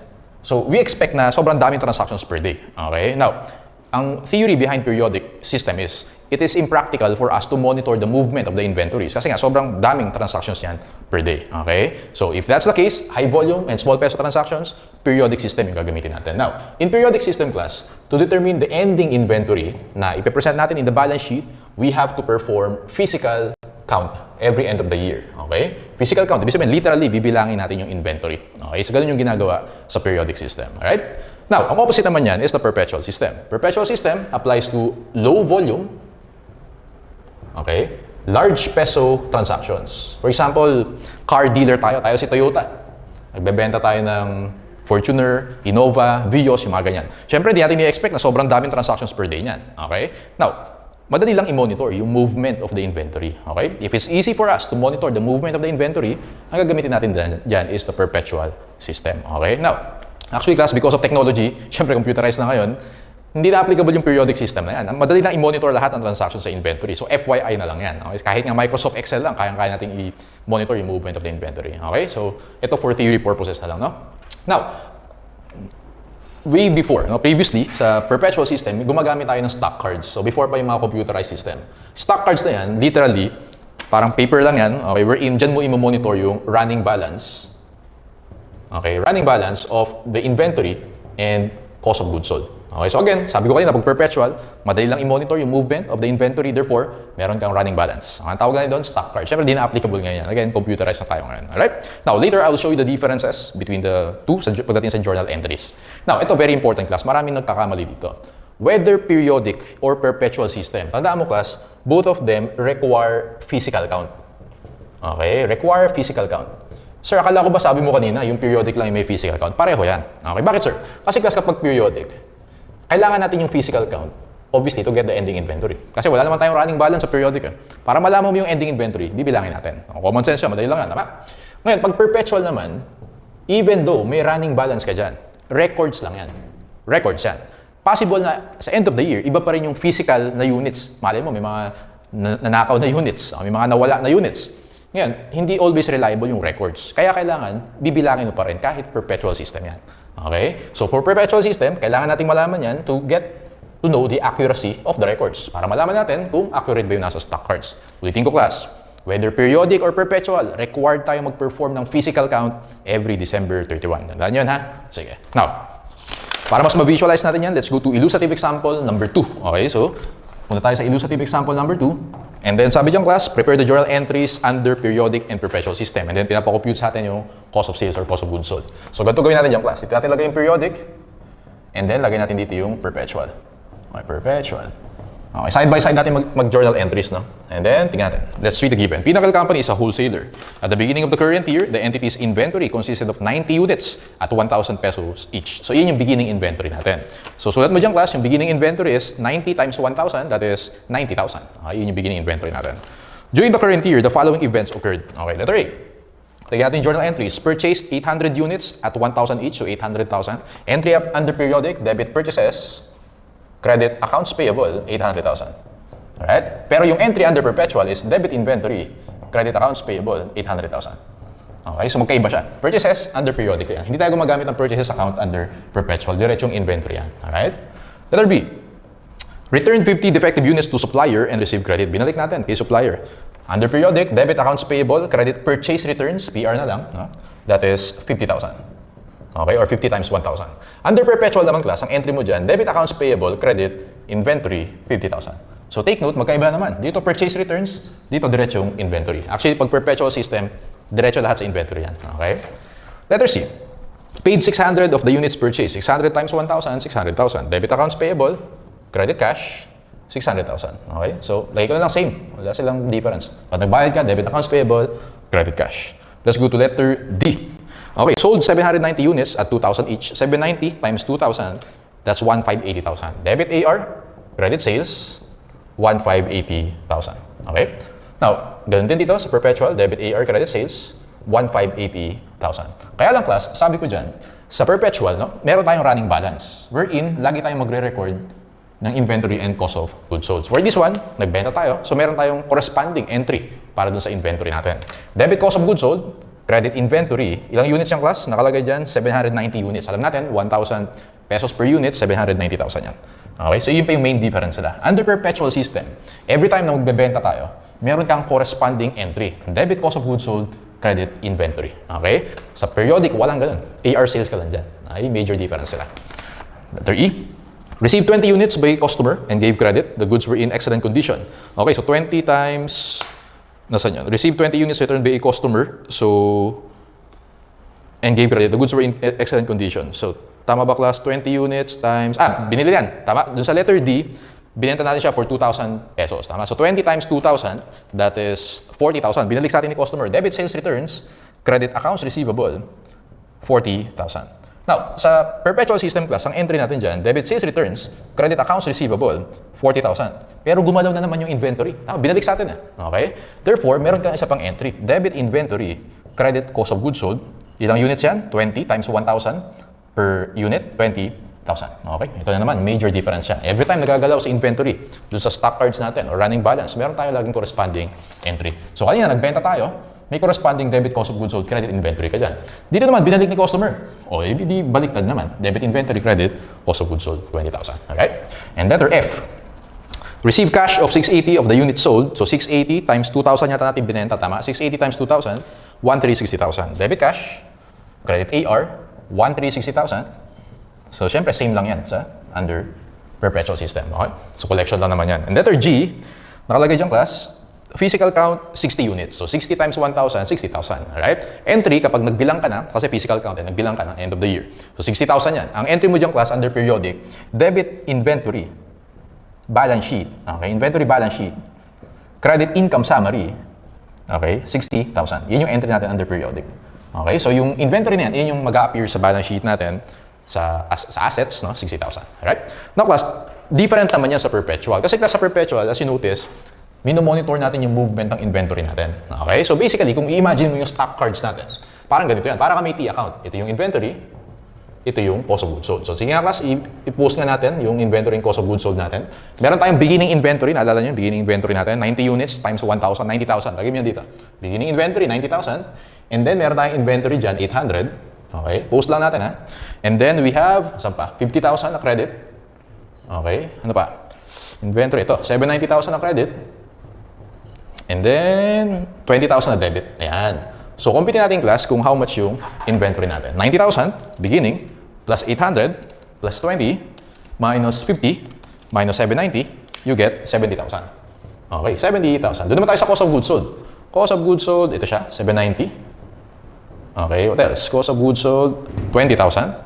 So, we expect na sobrang daming transactions per day. Okay? Now, ang theory behind periodic system is, it is impractical for us to monitor the movement of the inventories. Kasi nga, sobrang daming transactions yan per day. Okay? So, if that's the case, high volume and small peso transactions, periodic system yung gagamitin natin. Now, in periodic system class, to determine the ending inventory na ipipresent natin in the balance sheet, we have to perform physical count every end of the year. Okay? Physical count, ibig sabihin, literally, bibilangin natin yung inventory. Okay? So, ganun yung ginagawa sa periodic system. Alright? Now, ang opposite naman yan is the perpetual system. Perpetual system applies to low volume, okay, large peso transactions. For example, car dealer tayo si Toyota. Nagbebenta tayo ng Fortuner, Innova, Vios, yung mga ganyan. Siyempre, di natin i-expect na sobrang daming transactions per day niyan. Okay? Now, madali lang i-monitor yung movement of the inventory. Okay? If it's easy for us to monitor the movement of the inventory, ang gagamitin natin dyan is the perpetual system. Okay? Now, actually class, because of technology, syempre computerized na ngayon, hindi na applicable yung periodic system na yan. Madali lang i-monitor lahat ng transactions sa inventory. So, FYI na lang yan. Okay? Kahit nga Microsoft Excel lang, kaya natin i-monitor yung movement of the inventory. Okay? So, ito for theory purposes na lang, no? Now, way before, no, previously, sa perpetual system, gumagamit tayo ng stock cards. So, before pa yung mga computerized system. Stock cards na yan, literally, parang paper lang yan. Okay, wherein dyan mo i-monitor yung running balance. Okay, running balance of the inventory and cost of goods sold. Okay, so again, sabi ko kanina, pag perpetual, madali lang i-monitor yung movement of the inventory. Therefore, meron kang running balance. Ang tawag na doon, stock card. Siyempre, di na applicable ngayon. Again, computerized na tayo ngayon. Alright? Now, later, I will show you the differences between the two pagdating sa journal entries. Now, ito very important, class. Maraming nagkakamali dito. Whether periodic or perpetual system, tandaan mo, class, both of them require physical count. Okay? Require physical count. Sir, akala ko ba sabi mo kanina, yung periodic lang yung may physical count? Pareho yan. Okay? Bakit, sir? Kasi, class, kapag periodic, kailangan natin yung physical count, obviously, to get the ending inventory. Kasi wala naman tayong running balance sa periodic. Para malaman mo yung ending inventory, bibilangin natin. Common sense siya, madali lang yan, tama? Ngayon, pag perpetual naman, Even though may running balance ka dyan, records lang yan. Records yan. Possible na sa end of the year, iba pa rin yung physical na units. Malay mo, may mga nanakaw na units, may mga nawala na units. Ngayon, hindi always reliable yung records. Kaya kailangan, bibilangin mo pa rin kahit perpetual system yan. Okay? So for perpetual system, kailangan nating malaman yan to know the accuracy of the records. Para malaman natin kung accurate ba yung nasa stock cards. Ulitin ko class, whether periodic or perpetual, required tayo mag-perform ng physical count every December 31. Tandaan yun ha? Sige. Now, para mas ma-visualize natin yan, let's go to illustrative example number 2. Okay, so, punta tayo sa illustrative example number 2. And then sabi dyan class, prepare the journal entries under periodic and perpetual system. And then pinapakompute sa atin yung cost of sales or cost of goods sold. So ganito gawin natin dyan class. Dito natin lagay yung periodic. And then lagay natin dito yung perpetual. Okay, perpetual. Okay, side by side natin mag-journal entries, no? And then, tingnan natin. Let's read the given. Pinnacle Company is a wholesaler. At the beginning of the current year, the entity's inventory consisted of 90 units at 1,000 pesos each. So, yun yung beginning inventory natin. So, sulat mo dyan, class, yung beginning inventory is 90 times 1,000, that is 90,000. Okay, yun yung beginning inventory natin. During the current year, the following events occurred. Okay, letter A. Tingnan natin yung journal entries. Purchased 800 units at 1,000 each, so 800,000. Entry up under periodic, debit purchases, credit accounts payable, 800,000. Alright? Pero yung entry under perpetual is debit inventory, credit accounts payable, 800,000. Okay? So magkaiba siya. Purchases under periodic yan. Hindi tayo gumagamit ng purchases account under perpetual. Diretsong inventory yan. Alright? Letter B. Return 50 defective units to supplier and receive credit. Binalik natin kay supplier. Under periodic, debit accounts payable, credit purchase returns, PR na lang. No? That is 50,000. Okay, or 50 times 1,000. Under perpetual naman class, ang entry mo dyan, debit accounts payable, credit, inventory, 50,000. So take note, magkaiba naman. Dito purchase returns, dito diretsong inventory. Actually, pag perpetual system, diretso lahat sa inventory yan. Okay? Letter C. Paid 600 of the units purchased. 600 times 1,000, 600,000. Debit accounts payable, credit cash, 600,000. Okay? So, lagi ko na lang same. Wala silang difference. Pag nagbayad ka, debit accounts payable, credit cash. Let's go to letter D. Okay, sold 790 units at 2,000 each. 790 times 2,000, that's 1,580,000. Debit AR, credit sales, 1,580,000. Okay? Now, ganun din dito sa perpetual, debit AR, credit sales, 1,580,000. Kaya lang class, sabi ko dyan, sa perpetual, no, meron tayong running balance. Wherein, lagi tayong magre-record ng inventory and cost of goods sold. For this one, nagbenta tayo, so meron tayong corresponding entry para dun sa inventory natin. Debit cost of goods sold, credit inventory. Ilang units yung class? Nakalagay dyan, 790 units. Alam natin, 1,000 pesos per unit, 790,000 yan. Okay, so yun pa yung main difference nila. Under perpetual system, every time na magbebenta tayo, meron kang corresponding entry. Debit cost of goods sold, credit inventory. Okay? Sa periodic, walang ganun. AR sales ka lang dyan. Ay, major difference sila. Letter E. Received 20 units by customer and gave credit. The goods were in excellent condition. Okay, so 20 times... Nasaan yun? Received 20 units returned by a customer, so, and gave credit. The goods were in excellent condition. So, tama ba class? 20 units times, binili yan. Tama. Dun sa letter D, binenta natin siya for 2,000 pesos. Tama. So, 20 times 2,000, that is 40,000. Binalik sa atin ni customer. Debit sales returns, credit accounts receivable, 40,000. Now, sa perpetual system class, ang entry natin dyan, debit sales returns, credit accounts receivable, 40,000. Pero gumalaw na naman yung inventory. Binalik sa atin eh. Okay? Therefore, meron kang isa pang entry. Debit inventory, credit cost of goods sold. Ilang units yan? 20 times 1,000 per unit, 20,000. Okay? Ito na naman, major difference yan. Every time nagagalaw sa inventory, dun sa stock cards natin or running balance, meron tayo laging corresponding entry. So, kanina, nagbenta tayo, may corresponding debit cost of goods sold, credit inventory ka dyan. Dito naman, binalik ni customer. O, di baliktad naman. Debit inventory, credit, cost of goods sold, 20,000. Alright? And letter F. Receive cash of 680 of the units sold. So, 680 times 2,000 yata natin binenta. Tama? 680 times 2,000, 1,360,000. Debit cash, credit AR, 1,360,000. So, syempre, same lang yan sa under perpetual system. Okay? So, collection lang naman yan. And letter G, nakalagay dyan class, physical count, 60 units. So, 60 times 1,000, 60,000. Alright? Entry, kapag nagbilang ka na, kasi physical count, nagbilang ka na end of the year. So, 60,000 yan. Ang entry mo dyan, class, under periodic, debit inventory, balance sheet. Okay? Inventory balance sheet. Credit income summary. Okay? 60,000. Yan yung entry natin under periodic. Okay? So, yung inventory na yan, yan yung mag-a-appear sa balance sheet natin sa assets, no? 60,000. Alright? Now, class, different naman yan sa perpetual. Kasi class, sa perpetual, as you notice, minomonitor natin yung movement ng inventory natin. Okay? So basically, kung i-imagine mo yung stock cards natin, Parang ganito yan. Parang may T account. Ito yung inventory, ito yung cost of goods sold. So sige nga class, i-post nga natin yung inventory and cost of goods sold natin. Meron tayong beginning inventory, naalala nyo yung beginning inventory natin, 90 units times 1,000, 90,000. Lagay mo yan dito. Beginning inventory, 90,000. And then meron tayong inventory dyan, 800. Okay, post lang natin ha. And then we have, saan pa? 50,000 na credit. Okay, ano pa? Inventory, ito, 790,000 na credit. And then, 20,000 na debit. Ayan. So, compute natin class kung how much yung inventory natin. 90,000, beginning, plus 800, plus 20, minus 50, minus 790, you get 70,000. Okay, 70,000. Doon naman tayo sa cost of goods sold. Cost of goods sold, ito siya, 790. Okay, what else? Cost of goods sold, 20,000.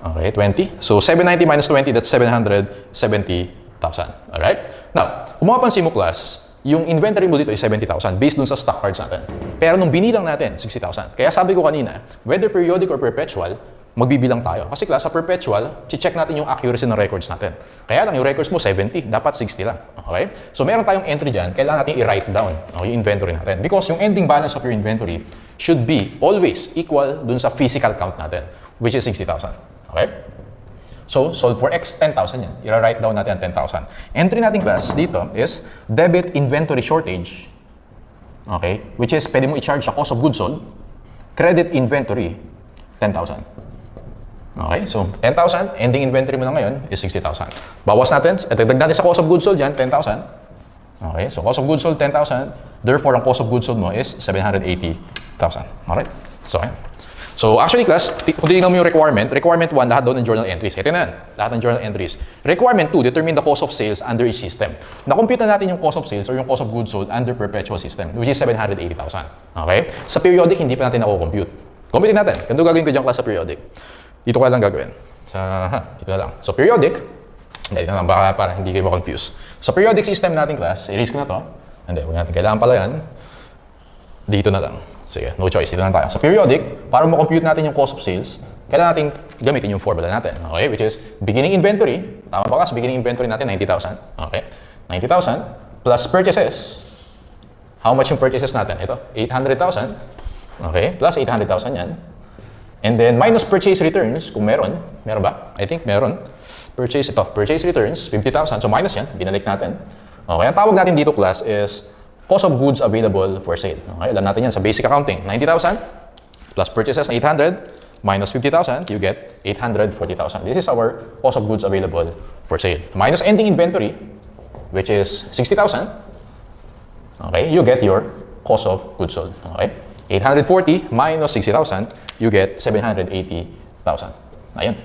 Okay, 20. So, 790 minus 20, that's 770,000. Alright? Now, kung mapapansin mo class, yung inventory mo dito is 70,000 based dun sa stock cards natin. Pero nung binilang natin, 60,000. Kaya sabi ko kanina, whether periodic or perpetual, magbibilang tayo. Kasi class, sa perpetual, check natin yung accuracy ng records natin. Kaya lang, yung records mo 70, dapat 60 lang. Okay? So, meron tayong entry dyan, kailangan natin i-write down yung inventory natin. Because yung ending balance of your inventory should be always equal dun sa physical count natin, which is 60,000. Okay? So, solve for X, 10,000 yan. I-write down natin ang 10,000. Entry natin class dito is debit inventory shortage. Okay? Which is, pwede mo i-charge sa cost of goods sold. Credit inventory, 10,000. Okay? So, 10,000. Ending inventory mo na ngayon is 60,000. Bawas natin. Dagdag natin sa cost of goods sold yan, 10,000. Okay? So, cost of goods sold, 10,000. Therefore, ang cost of goods sold mo is 780,000. Alright? So, ayan. So, actually class, kung titignan mo yung requirement 1, lahat daw ng journal entries. Ito na yan, lahat ng journal entries. Requirement 2, determine the cost of sales under each system. Na-compute na natin yung cost of sales or yung cost of goods sold under perpetual system, which is 780,000. Okay? Sa periodic, hindi pa natin na-compute. Compute natin. Ganito gagawin ko dyan class sa periodic. Dito ko lang gagawin. Dito na lang. So, periodic, hindi na lang, baka para hindi kayo ma-confuse. Sa periodic system natin class, erase ko na to. Hindi, huwag natin kailangan pala yan. Dito na lang. Sige, no choice. Dito lang tayo. Sa periodic, para ma-compute natin yung cost of sales, kailangan natin gamitin yung formula natin. Okay? Which is beginning inventory. Tama ba ka? Sa beginning inventory natin, 90,000. Okay? 90,000 plus purchases. How much yung purchases natin? Ito, 800,000. Okay? Plus 800,000 yan. And then, minus purchase returns, kung meron. Meron ba? I think meron. Purchase, ito. Purchase returns, 50,000. So, minus yan. Binalik natin. Okay? Ang tawag natin dito, class, is cost of goods available for sale. Okay, alam natin yan sa basic accounting. 90,000 plus purchases na 800 minus 50,000, you get 840,000. This is our cost of goods available for sale. Minus ending inventory, which is 60,000. Okay, you get your cost of goods sold. Okay, 840 minus 60,000, you get 780,000. Ayun.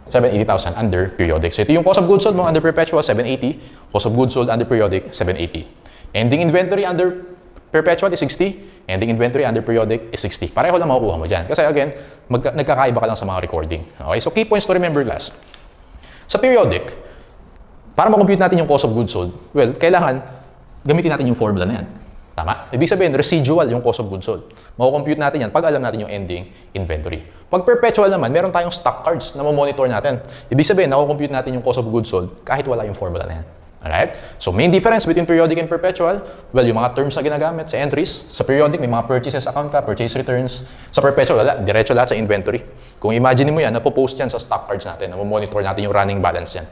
780,000 under periodic. So ito yung cost of goods sold mo under perpetual, 780. Cost of goods sold under periodic, 780. Ending inventory under perpetual is 60. Ending inventory under periodic is 60. Pareho lang makukuha mo dyan. Kasi again, nagkakaiba ka lang sa mga recording. Okay? So key points to remember class. Sa periodic, para ma-compute natin yung cost of goods sold, well, kailangan gamitin natin yung formula na yan. Tama? Ibig sabihin, residual yung cost of goods sold. Makukompute natin yan pag alam natin yung ending inventory. Pag perpetual naman, meron tayong stock cards na monitor natin. Ibig sabihin, nakukompute natin yung cost of goods sold kahit wala yung formula na yan. Alright? So, main difference between periodic and perpetual, well, yung mga terms na ginagamit sa entries. Sa periodic, may mga purchases account ka, purchase returns. Sa perpetual, wala. Diretso lahat sa inventory. Kung imagine mo yan, napopost yan sa stock cards natin. Monitor natin yung running balance yan.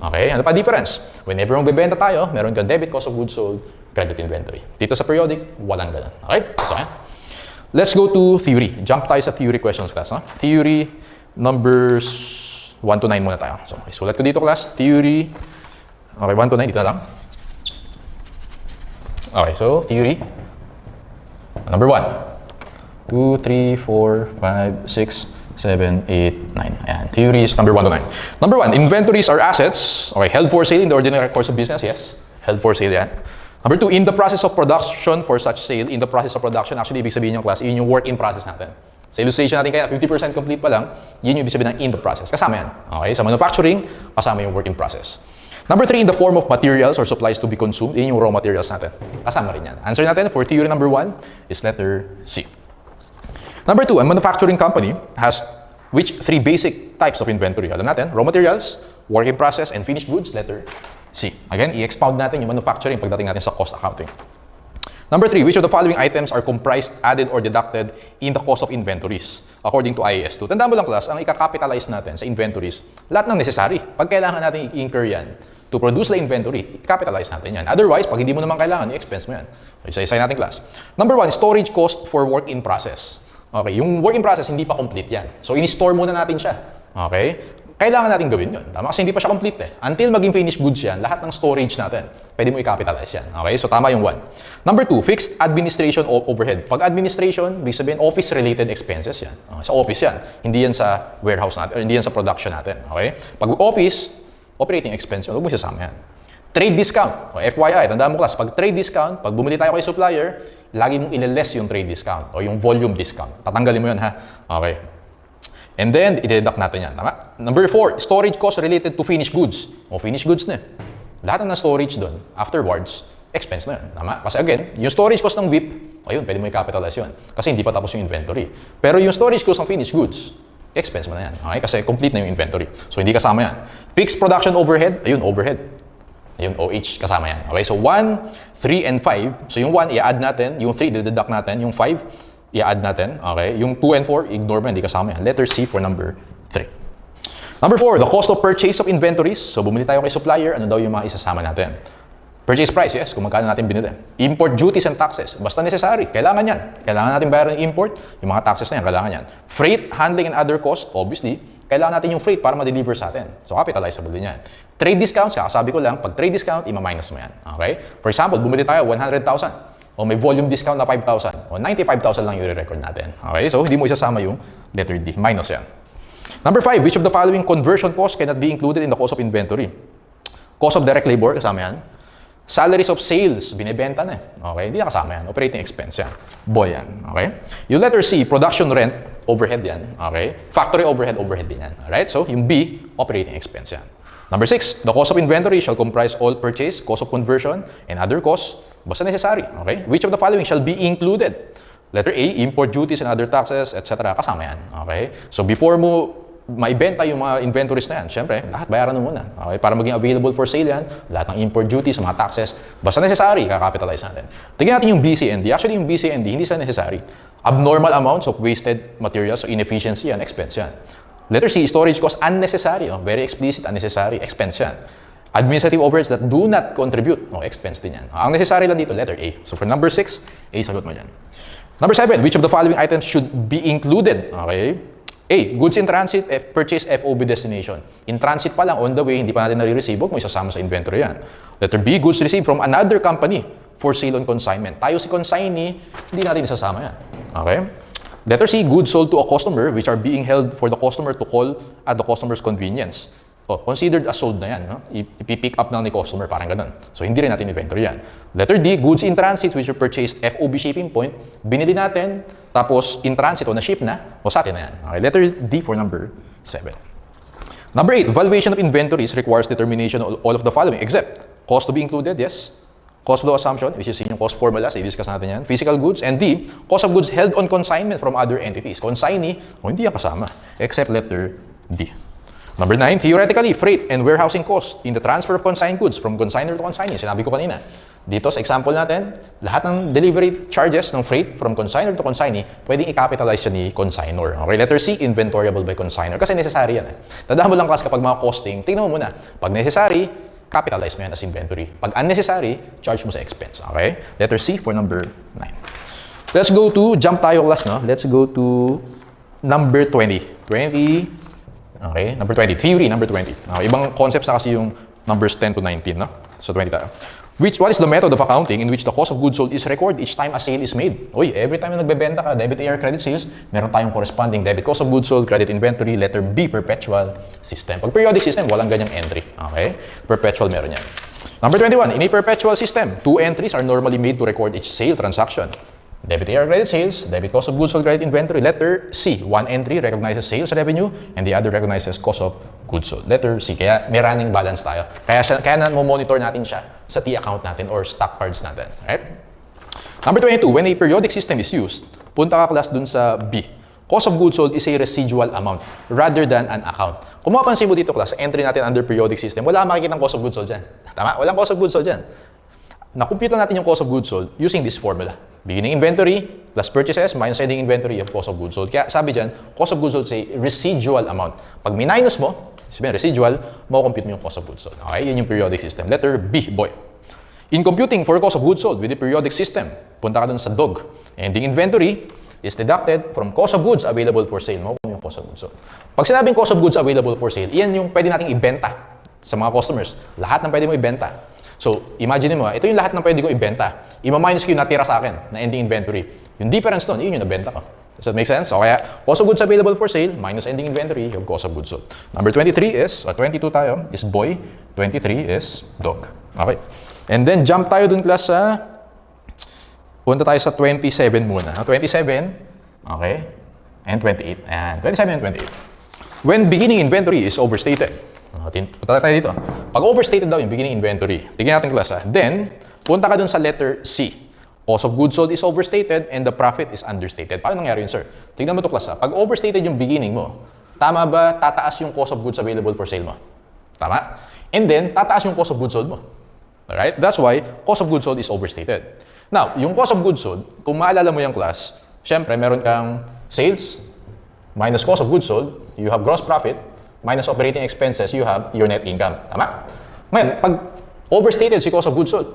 Okay? Ano pa difference? Whenever magbebenta tayo, meron ka debit cost of goods sold, credit inventory. Dito sa periodic, walang ganun. Okay? So, yan. Let's go to theory. Jump tayo sa theory questions class. No? Theory numbers 1 to 9 muna tayo. So, okay, sulat ko dito class. Theory. Okay, 1 to 9, dito na lang. Okay, so, theory. Number 1. 2, 3, 4, 5, 6, 7, 8, 9. Ayan, theory is number 1 to 9. Number 1, inventories are assets. Okay, held for sale in the ordinary course of business. Yes, held for sale yan. Number 2, in the process of production for such sale. In the process of production, actually, ibig sabihin yung class, yun yung work in process natin. Sa illustration natin kaya, 50% complete pa lang, yun yung ibig sabihin ng in the process. Kasama yan. Okay, sa manufacturing, kasama yung work in process. Number 3, in the form of materials or supplies to be consumed. Yun yung raw materials natin. Kasama rin yan. Answer natin for theory number 1 is letter C. Number 2, a manufacturing company has which 3 basic types of inventory? Alam natin, raw materials, work in process, and finished goods, letter C. Again, i-expound natin yung manufacturing pagdating natin sa cost accounting. Number 3, which of the following items are comprised, added, or deducted in the cost of inventories according to IAS 2? Tandaan mo lang class, ang ika-capitalize natin sa inventories, lahat ng necessary. Pag kailangan natin i-incur yan to produce the inventory, capitalize natin yan. Otherwise, pag hindi mo naman kailangan, i-expense mo yan. Isa-isa natin class. Number 1, storage cost for work in process. Okay, yung work in process, hindi pa complete yan. So, in-store muna natin siya. Okay? Kailangan natin gawin yun. Tama? Kasi hindi pa siya complete eh. Until maging finished goods yan, lahat ng storage natin, pwede mo i-capitalize yan. Okay? So, tama yung 1. Number 2, fixed administration overhead. Pag administration, ibig sabihin, office-related expenses yan. Okay? Sa office yan. Hindi yan sa warehouse natin, or hindi yan sa production natin. Okay? Pag office, operating expense yun. Huwag mo sasama yan. Trade discount. O FYI, tandaan mo class, pag trade discount, pag bumili tayo kay supplier, lagi mong ileless yung trade discount o yung volume discount. Tatanggalin mo yun ha. Okay. And then, i-deduct natin yan. Tama? Number 4, storage cost related to finished goods. O finished goods na. Lahat ng storage doon, afterwards, expense na yun. Tama? Kasi again, yung storage cost ng WIP, ayun, pwede mo i-capitalize yun. Kasi hindi pa tapos yung inventory. Pero yung storage cost ng finished goods, expense mo na yan. Okay? Kasi complete na yung inventory. So, hindi kasama yan. Fixed production overhead, ayun, overhead. Ayun, OH, kasama yan. Okay? So, 1, 3, and 5. So, yung 1, i-add natin. Yung 3, i-deduct natin. Yung 5, i-add natin. Okay? Yung 2 and 4, ignore mo, hindi kasama yan. Letter C for number 3. Number 4, the cost of purchase of inventories. So, bumili tayo kay supplier. Ano daw yung mga isasama natin? Purchase price, yes. Kung magkano natin binili. Import duties and taxes. Basta necessary. Kailangan yan. Kailangan natin bayaran yung import. Yung mga taxes na yan, kailangan yan. Freight, handling, and other costs. Obviously, kailangan natin yung freight para ma-deliver sa atin. So, capitalizable din yan. Trade discounts, kakasabi ko lang, pag trade discount, ima-minus mo yan. Okay? For example, bumili tayo 100,000. O may volume discount na 5,000. O 95,000 lang yung i-record natin. Okay? So, hindi mo isasama yung letter D. Minus yan. Number 5, which of the following conversion costs cannot be included in the cost of inventory? Cost of direct labor, kasama yan. Salaries of sales, binibenta na. Okay? Hindi na kasama yan. Operating expense yan. Boy yan. Okay? Yung letter C, production rent, overhead yan. Okay? Factory overhead din yan. Alright? So, yung B, operating expense yan. Number 6, the cost of inventory shall comprise all purchase, cost of conversion, and other costs. Basta necessary. Okay? Which of the following shall be included? Letter A, import duties and other taxes, etc. Kasama yan. Okay? So, before mo maibenta yung mga inventories na yan, syempre, lahat bayaran mo muna. Okay? Para maging available for sale yan, lahat ng import duties, mga taxes, basta necessary, kakapitalize natin. Tingnan natin yung BC&D. Actually, yung BC&D, hindi sa necessary. Abnormal amounts of wasted materials, so inefficiency yan, expense yan. Letter C, storage cost, unnecessary. Very explicit, unnecessary, expense yan. Administrative overheads that do not contribute, expense din yan. Ang necessary lang dito, letter A. So for number 6, A, sagot mo dyan. Number 7, which of the following items should be included? Okay. A, goods in transit, purchase, FOB destination. In transit pa lang, on the way, hindi pa natin nare-receive, huwag mo isasama sa inventory yan. Letter B, goods received from another company for sale on consignment. Tayo si consignee, hindi natin isasama yan. Okay. Letter C, goods sold to a customer which are being held for the customer to call at the customer's convenience. Considered as sold na yan. No? Ipipick up na ni customer, parang ganun. So, hindi rin natin inventory yan. Letter D, goods in transit which are purchased FOB shipping point. Binili natin, tapos in transit o na-ship na, o sa atin na yan. Okay, letter D for number 7. Number 8, valuation of inventories requires determination of all of the following, except cost to be included, yes. Cost flow assumption, which is yung cost formula, i-discuss natin yan. Physical goods, and D, cost of goods held on consignment from other entities. Consignee, hindi yan kasama, except letter D. Number 9, theoretically, freight and warehousing cost in the transfer of consigned goods from consignor to consignee. Sinabi ko kanina. Dito sa example natin, lahat ng delivery charges ng freight from consignor to consignee, pwedeng i-capitalize siya ni consignor. Okay, letter C, inventoriable by consignor. Kasi necessary yan. Tandaan mo lang kasi kapag mga costing, tingnan mo muna. Pag necessary, capitalize mo yan as inventory. Pag unnecessary, charge mo sa expense. Okay? Letter C for number 9. Let's go to, jump tayo class, no? Let's go to number 20. Okay, number 20. Theory, number 20. Ibang concepts na kasi yung numbers 10 to 19, no? So, 20 tayo. What is the method of accounting in which the cost of goods sold is recorded each time a sale is made? Uy, every time na nagbebenta ka, debit AR, credit sales, meron tayong corresponding debit cost of goods sold, credit inventory, letter B, perpetual system. Pag periodic system, walang ganyang entry. Okay? Perpetual meron yan. Number 21, in a perpetual system, 2 entries are normally made to record each sale transaction. Debit AR credit sales, debit cost of goods sold, credit inventory. Letter C, one entry recognizes sales revenue and the other recognizes cost of goods sold. Letter C, kaya may running balance tayo. Kaya monitor natin siya sa T account natin or stock cards natin. Right? Number 22, when a periodic system is used, punta ka class dun sa B. Cost of goods sold is a residual amount rather than an account. Kung mapapansin mo dito class, entry natin under periodic system, wala makikita ng cost of goods sold dyan. Tama? Walang cost of goods sold dyan. Na-compute lang natin yung cost of goods sold using this formula. Beginning inventory plus purchases minus ending inventory of cost of goods sold. Kaya sabi dyan, cost of goods sold say residual amount. Pag minus mo, sabihin residual, mo-compute mo yung cost of goods sold. Okay, yun yung periodic system. Letter B, boy. In computing for cost of goods sold with the periodic system, punta ka dun sa DOG. Ending inventory is deducted from cost of goods available for sale. Mo yung cost of goods sold. Pag sinabing cost of goods available for sale, iyan yung pwede nating ibenta sa mga customers. Lahat ng pwede mo ibenta. So, imagine mo, ito yung lahat ng pwede ko ibenta. Ima-minus ko yung natira sa akin na ending inventory. Yung difference nun, yun yung nabenta ko. Does that make sense? So, kaya, cost of goods available for sale minus ending inventory yung cost of goods sold. Number 23 is, 22 tayo, is boy. 23 is dog. Okay. And then, jump tayo dun class sa, punta tayo sa 27 muna. 27, okay, and 28. And 27 and 28. When beginning inventory is overstated. Punta tayo dito. Pag overstated daw yung beginning inventory, tignan natin class ha. Then, punta ka dun sa letter C. Cost of goods sold is overstated and the profit is understated. Paano nangyari yun, sir? Tignan mo to class ha. Pag overstated yung beginning mo, tama ba tataas yung cost of goods available for sale mo? Tama? And then, tataas yung cost of goods sold mo. Alright? That's why cost of goods sold is overstated. Now, yung cost of goods sold, kung maalala mo yung class, syempre, meron kang sales minus cost of goods sold, you have gross profit, minus operating expenses, you have your net income. Tama? Ngayon, pag overstated si cost of goods sold,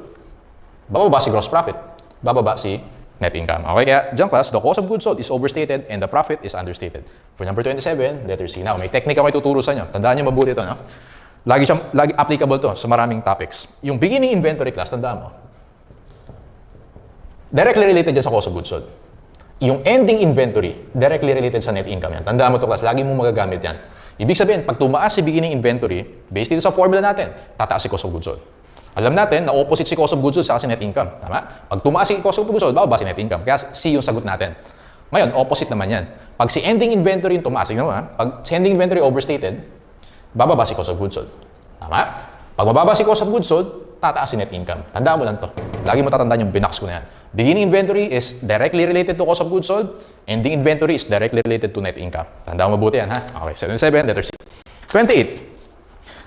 bababa si gross profit, bababa si net income. Okay, kaya dyan class, the cost of goods sold is overstated and the profit is understated. For number 27, letter C. Now, may technique ako ituturo sa inyo. Tandaan nyo mabuti ito, no? Lagi applicable to sa maraming topics. Yung beginning inventory class, tandaan mo, directly related dyan sa cost of goods sold. Yung ending inventory, directly related sa net income yan. Tandaan mo to class, lagi mo magagamit yan. Ibig sabihin, pag tumaas si beginning inventory, based dito sa formula natin, tataas si cost of goods sold. Alam natin na opposite si cost of goods sold sa kasi net income. Tama? Pag tumaas si cost of goods sold, bababa si net income. Kaya C yung sagot natin. Ngayon, opposite naman yan. Pag si ending inventory yung tumaas, tignan mo ha, pag si ending inventory overstated, bababa si cost of goods sold. Tama? Pag mababa si cost of goods sold, tataas si net income. Tandaan mo lang to. Lagi mo tatandaan yung binax ko na yan. Beginning inventory is directly related to cost of goods sold. Ending inventory is directly related to net income. Tandaan mo mabuti yan, ha? Okay, 77, letter C. 28.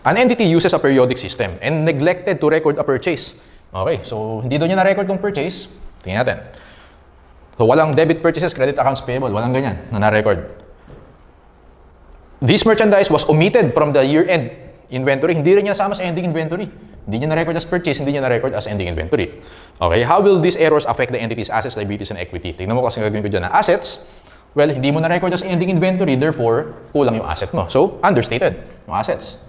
An entity uses a periodic system and neglected to record a purchase. Okay, so hindi doon niya na-record yung purchase. Tingnan natin. So walang debit purchases, credit accounts payable. Walang ganyan na na-record. This merchandise was omitted from the year-end inventory. Hindi rin niya sama sa ending inventory. Hindi niya na-record as purchase, hindi niya na-record as ending inventory. Okay, how will these errors affect the entity's assets, liabilities, and equity? Tignan mo kasi gagawin ko dyan na assets. Well, hindi mo na-record as ending inventory, therefore, kulang yung asset mo. So, understated yung assets.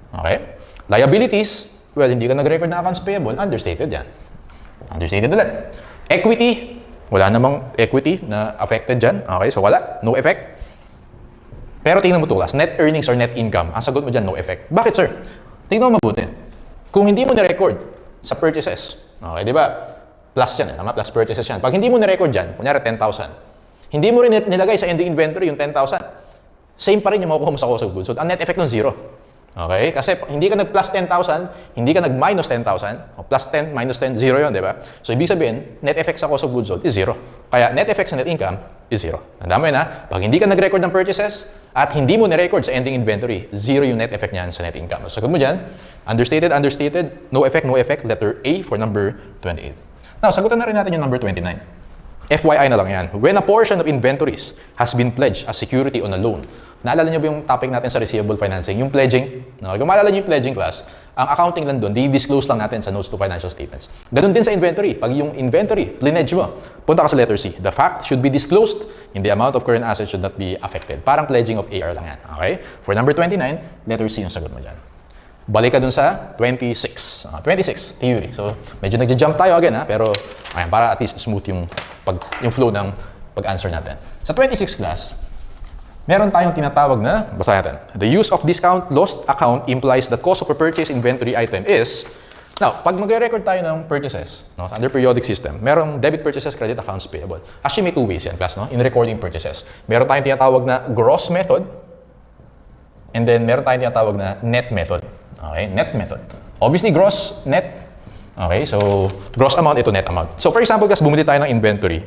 Okay? Liabilities, well, hindi ka nag-record na accounts payable, understated yan. Understated ulit. Equity, wala namang equity na affected dyan. Okay, so wala, no effect. Pero tingnan mo to class, net earnings or net income, ang sagot mo dyan, no effect. Bakit, sir? Tingnan mo mabuti. Kung hindi mo na-record sa purchases, okay, di ba? Plus yan, tama? Plus purchases yan. Pag hindi mo na-record dyan, kunyari 10,000, hindi mo rin nilagay sa ending inventory yung 10,000, same pa rin yung makukuha mo sa cost of goods sold. Ang net effect nun, zero. Okay? Kasi hindi ka nag-plus 10,000, hindi ka nag-minus 10,000, o plus 10, minus 10, zero yun, di ba? So, ibig sabihin, net effect sa cost of goods sold is zero. Kaya, net effect sa net income is zero. Tandaan mo yun, ha? Pag hindi ka nag-record ng purchases, at hindi mo na-record sa ending inventory, zero yung net effect niyan sa net income. So, sagot mo dyan, understated, understated, no effect, letter A for number 28. Now, sagutan na rin natin yung number 29. FYI na lang yan. When a portion of inventories has been pledged as security on a loan, naalala niyo ba yung topic natin sa receivable financing? Yung pledging? No? Kung maalala niyo yung pledging class, ang accounting lang doon, di-disclose lang natin sa notes to financial statements. Ganun din sa inventory. Pag yung inventory, pledge mo, punta ka sa letter C. The fact should be disclosed and the amount of current assets should not be affected. Parang pledging of AR lang yan. Okay? For number 29, letter C yung sagot mo dyan. Balik ka dun sa 26. 26, theory. So, medyo nagja-jump tayo again, ha? Pero, ayan, para at least smooth yung flow ng pag-answer natin. Sa 26 class, meron tayong tinatawag na, basahin natin. The use of discount lost account implies that cost of a purchase inventory item is, now, pag magre-record tayo ng purchases, no, under periodic system, merong debit purchases, credit accounts payable. Actually, may two ways yan, class, no? In recording purchases. Meron tayong tinatawag na gross method, and then meron tayong tinatawag na net method. Okay, net method. Obviously, gross, net. Okay, so gross amount, ito net amount. So for example, guys, bumili tayo ng inventory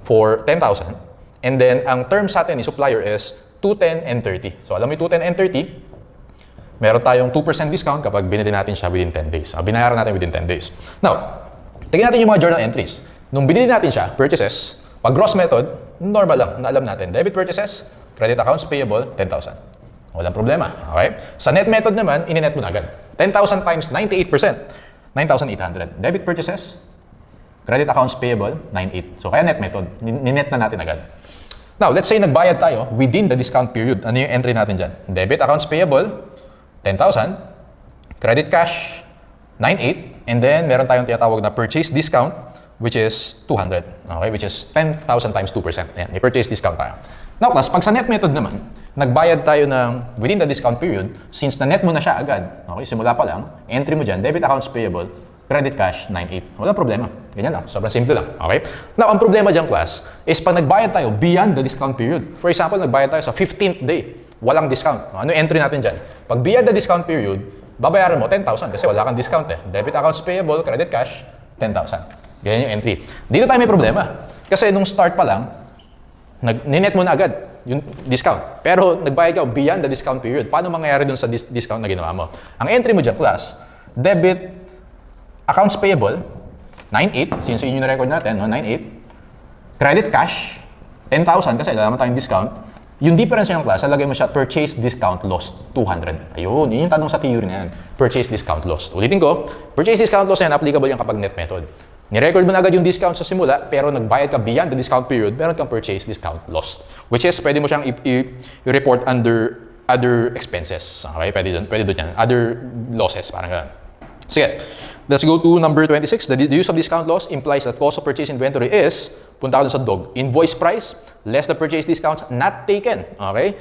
for 10,000. And then, ang term sa atin ni supplier is 210 and 30. So alam mo yung 210 and 30, meron tayong 2% discount kapag binili natin siya within 10 days. Binayaran natin within 10 days. Now, Tingnan natin yung mga journal entries. Nung binili natin siya, purchases, pag gross method, normal lang, na alam natin. Debit purchases, credit accounts payable, 10,000. Walang problema, okay? Sa net method naman, ininet mo na agad. 10,000 times 98%, 9,800. Debit purchases, credit accounts payable, 98. So, kaya net method, ninet na natin agad. Now, let's say nagbayad tayo within the discount period. Ano yung entry natin dyan? Debit accounts payable, 10,000. Credit cash, 98. And then, meron tayong tinatawag na purchase discount, which is 200. Okay? Which is 10,000 times 2%. Ayan, may purchase discount tayo. Now, class, pag sa net method naman, nagbayad tayo ng within the discount period, since na-net mo na siya agad, okay, simula pa lang, entry mo dyan, debit accounts payable, credit cash, 98. Walang problema. Ganyan lang. Sobrang simple lang. Okay? Now, ang problema dyan, class, is pag nagbayad tayo beyond the discount period. For example, nagbayad tayo sa 15th day. Walang discount. Ano yung entry natin dyan? Pag beyond the discount period, babayaran mo 10,000 kasi wala kang discount eh. Debit accounts payable, credit cash, 10,000. Ganyan yung entry. Dito tayo may problema. Kasi nung start pa lang, ninet mo na agad yung discount. Pero nagbayad ka beyond the discount period. Paano mangyayari dun sa discount na ginawa mo? Ang entry mo dyan, class, debit accounts payable, 98, since yun yung record natin, no? 98. Credit cash, 10,000 kasi alam mo tayong discount. Yung difference yung class, lagay mo siya purchase discount lost, 200. Ayun, yun yung tanong sa theory na yan. Purchase discount lost. Ulitin ko, purchase discount lost yan, applicable yan kapag net method. Ni-record mo na agad yung discount sa simula, pero nagbayad ka beyond the discount period, meron kang purchase discount lost. Which is, pwede mo siyang i-report under other expenses. Okay, pwede doon yan. Other losses, parang gano'n. Sige, let's go to number 26. The use of discount loss implies that cost of purchase inventory is, punta ka dun sa dog, invoice price, less the purchase discounts not taken. Okay?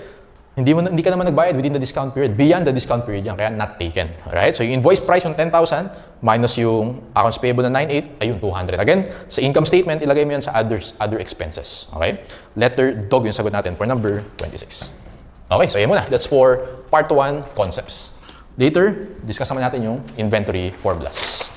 Hindi ka naman nagbayad within the discount period. Beyond the discount period yan, kaya not taken. Alright? So, yung invoice price yung 10,000 minus yung accounts payable na 98, ayun, 200. Again, sa income statement, ilagay mo yan sa other expenses. Okay? Letter dog yung sagot natin for number 26. Okay, so yan muna. That's for part 1 concepts. Later, discuss naman natin yung inventory formulas.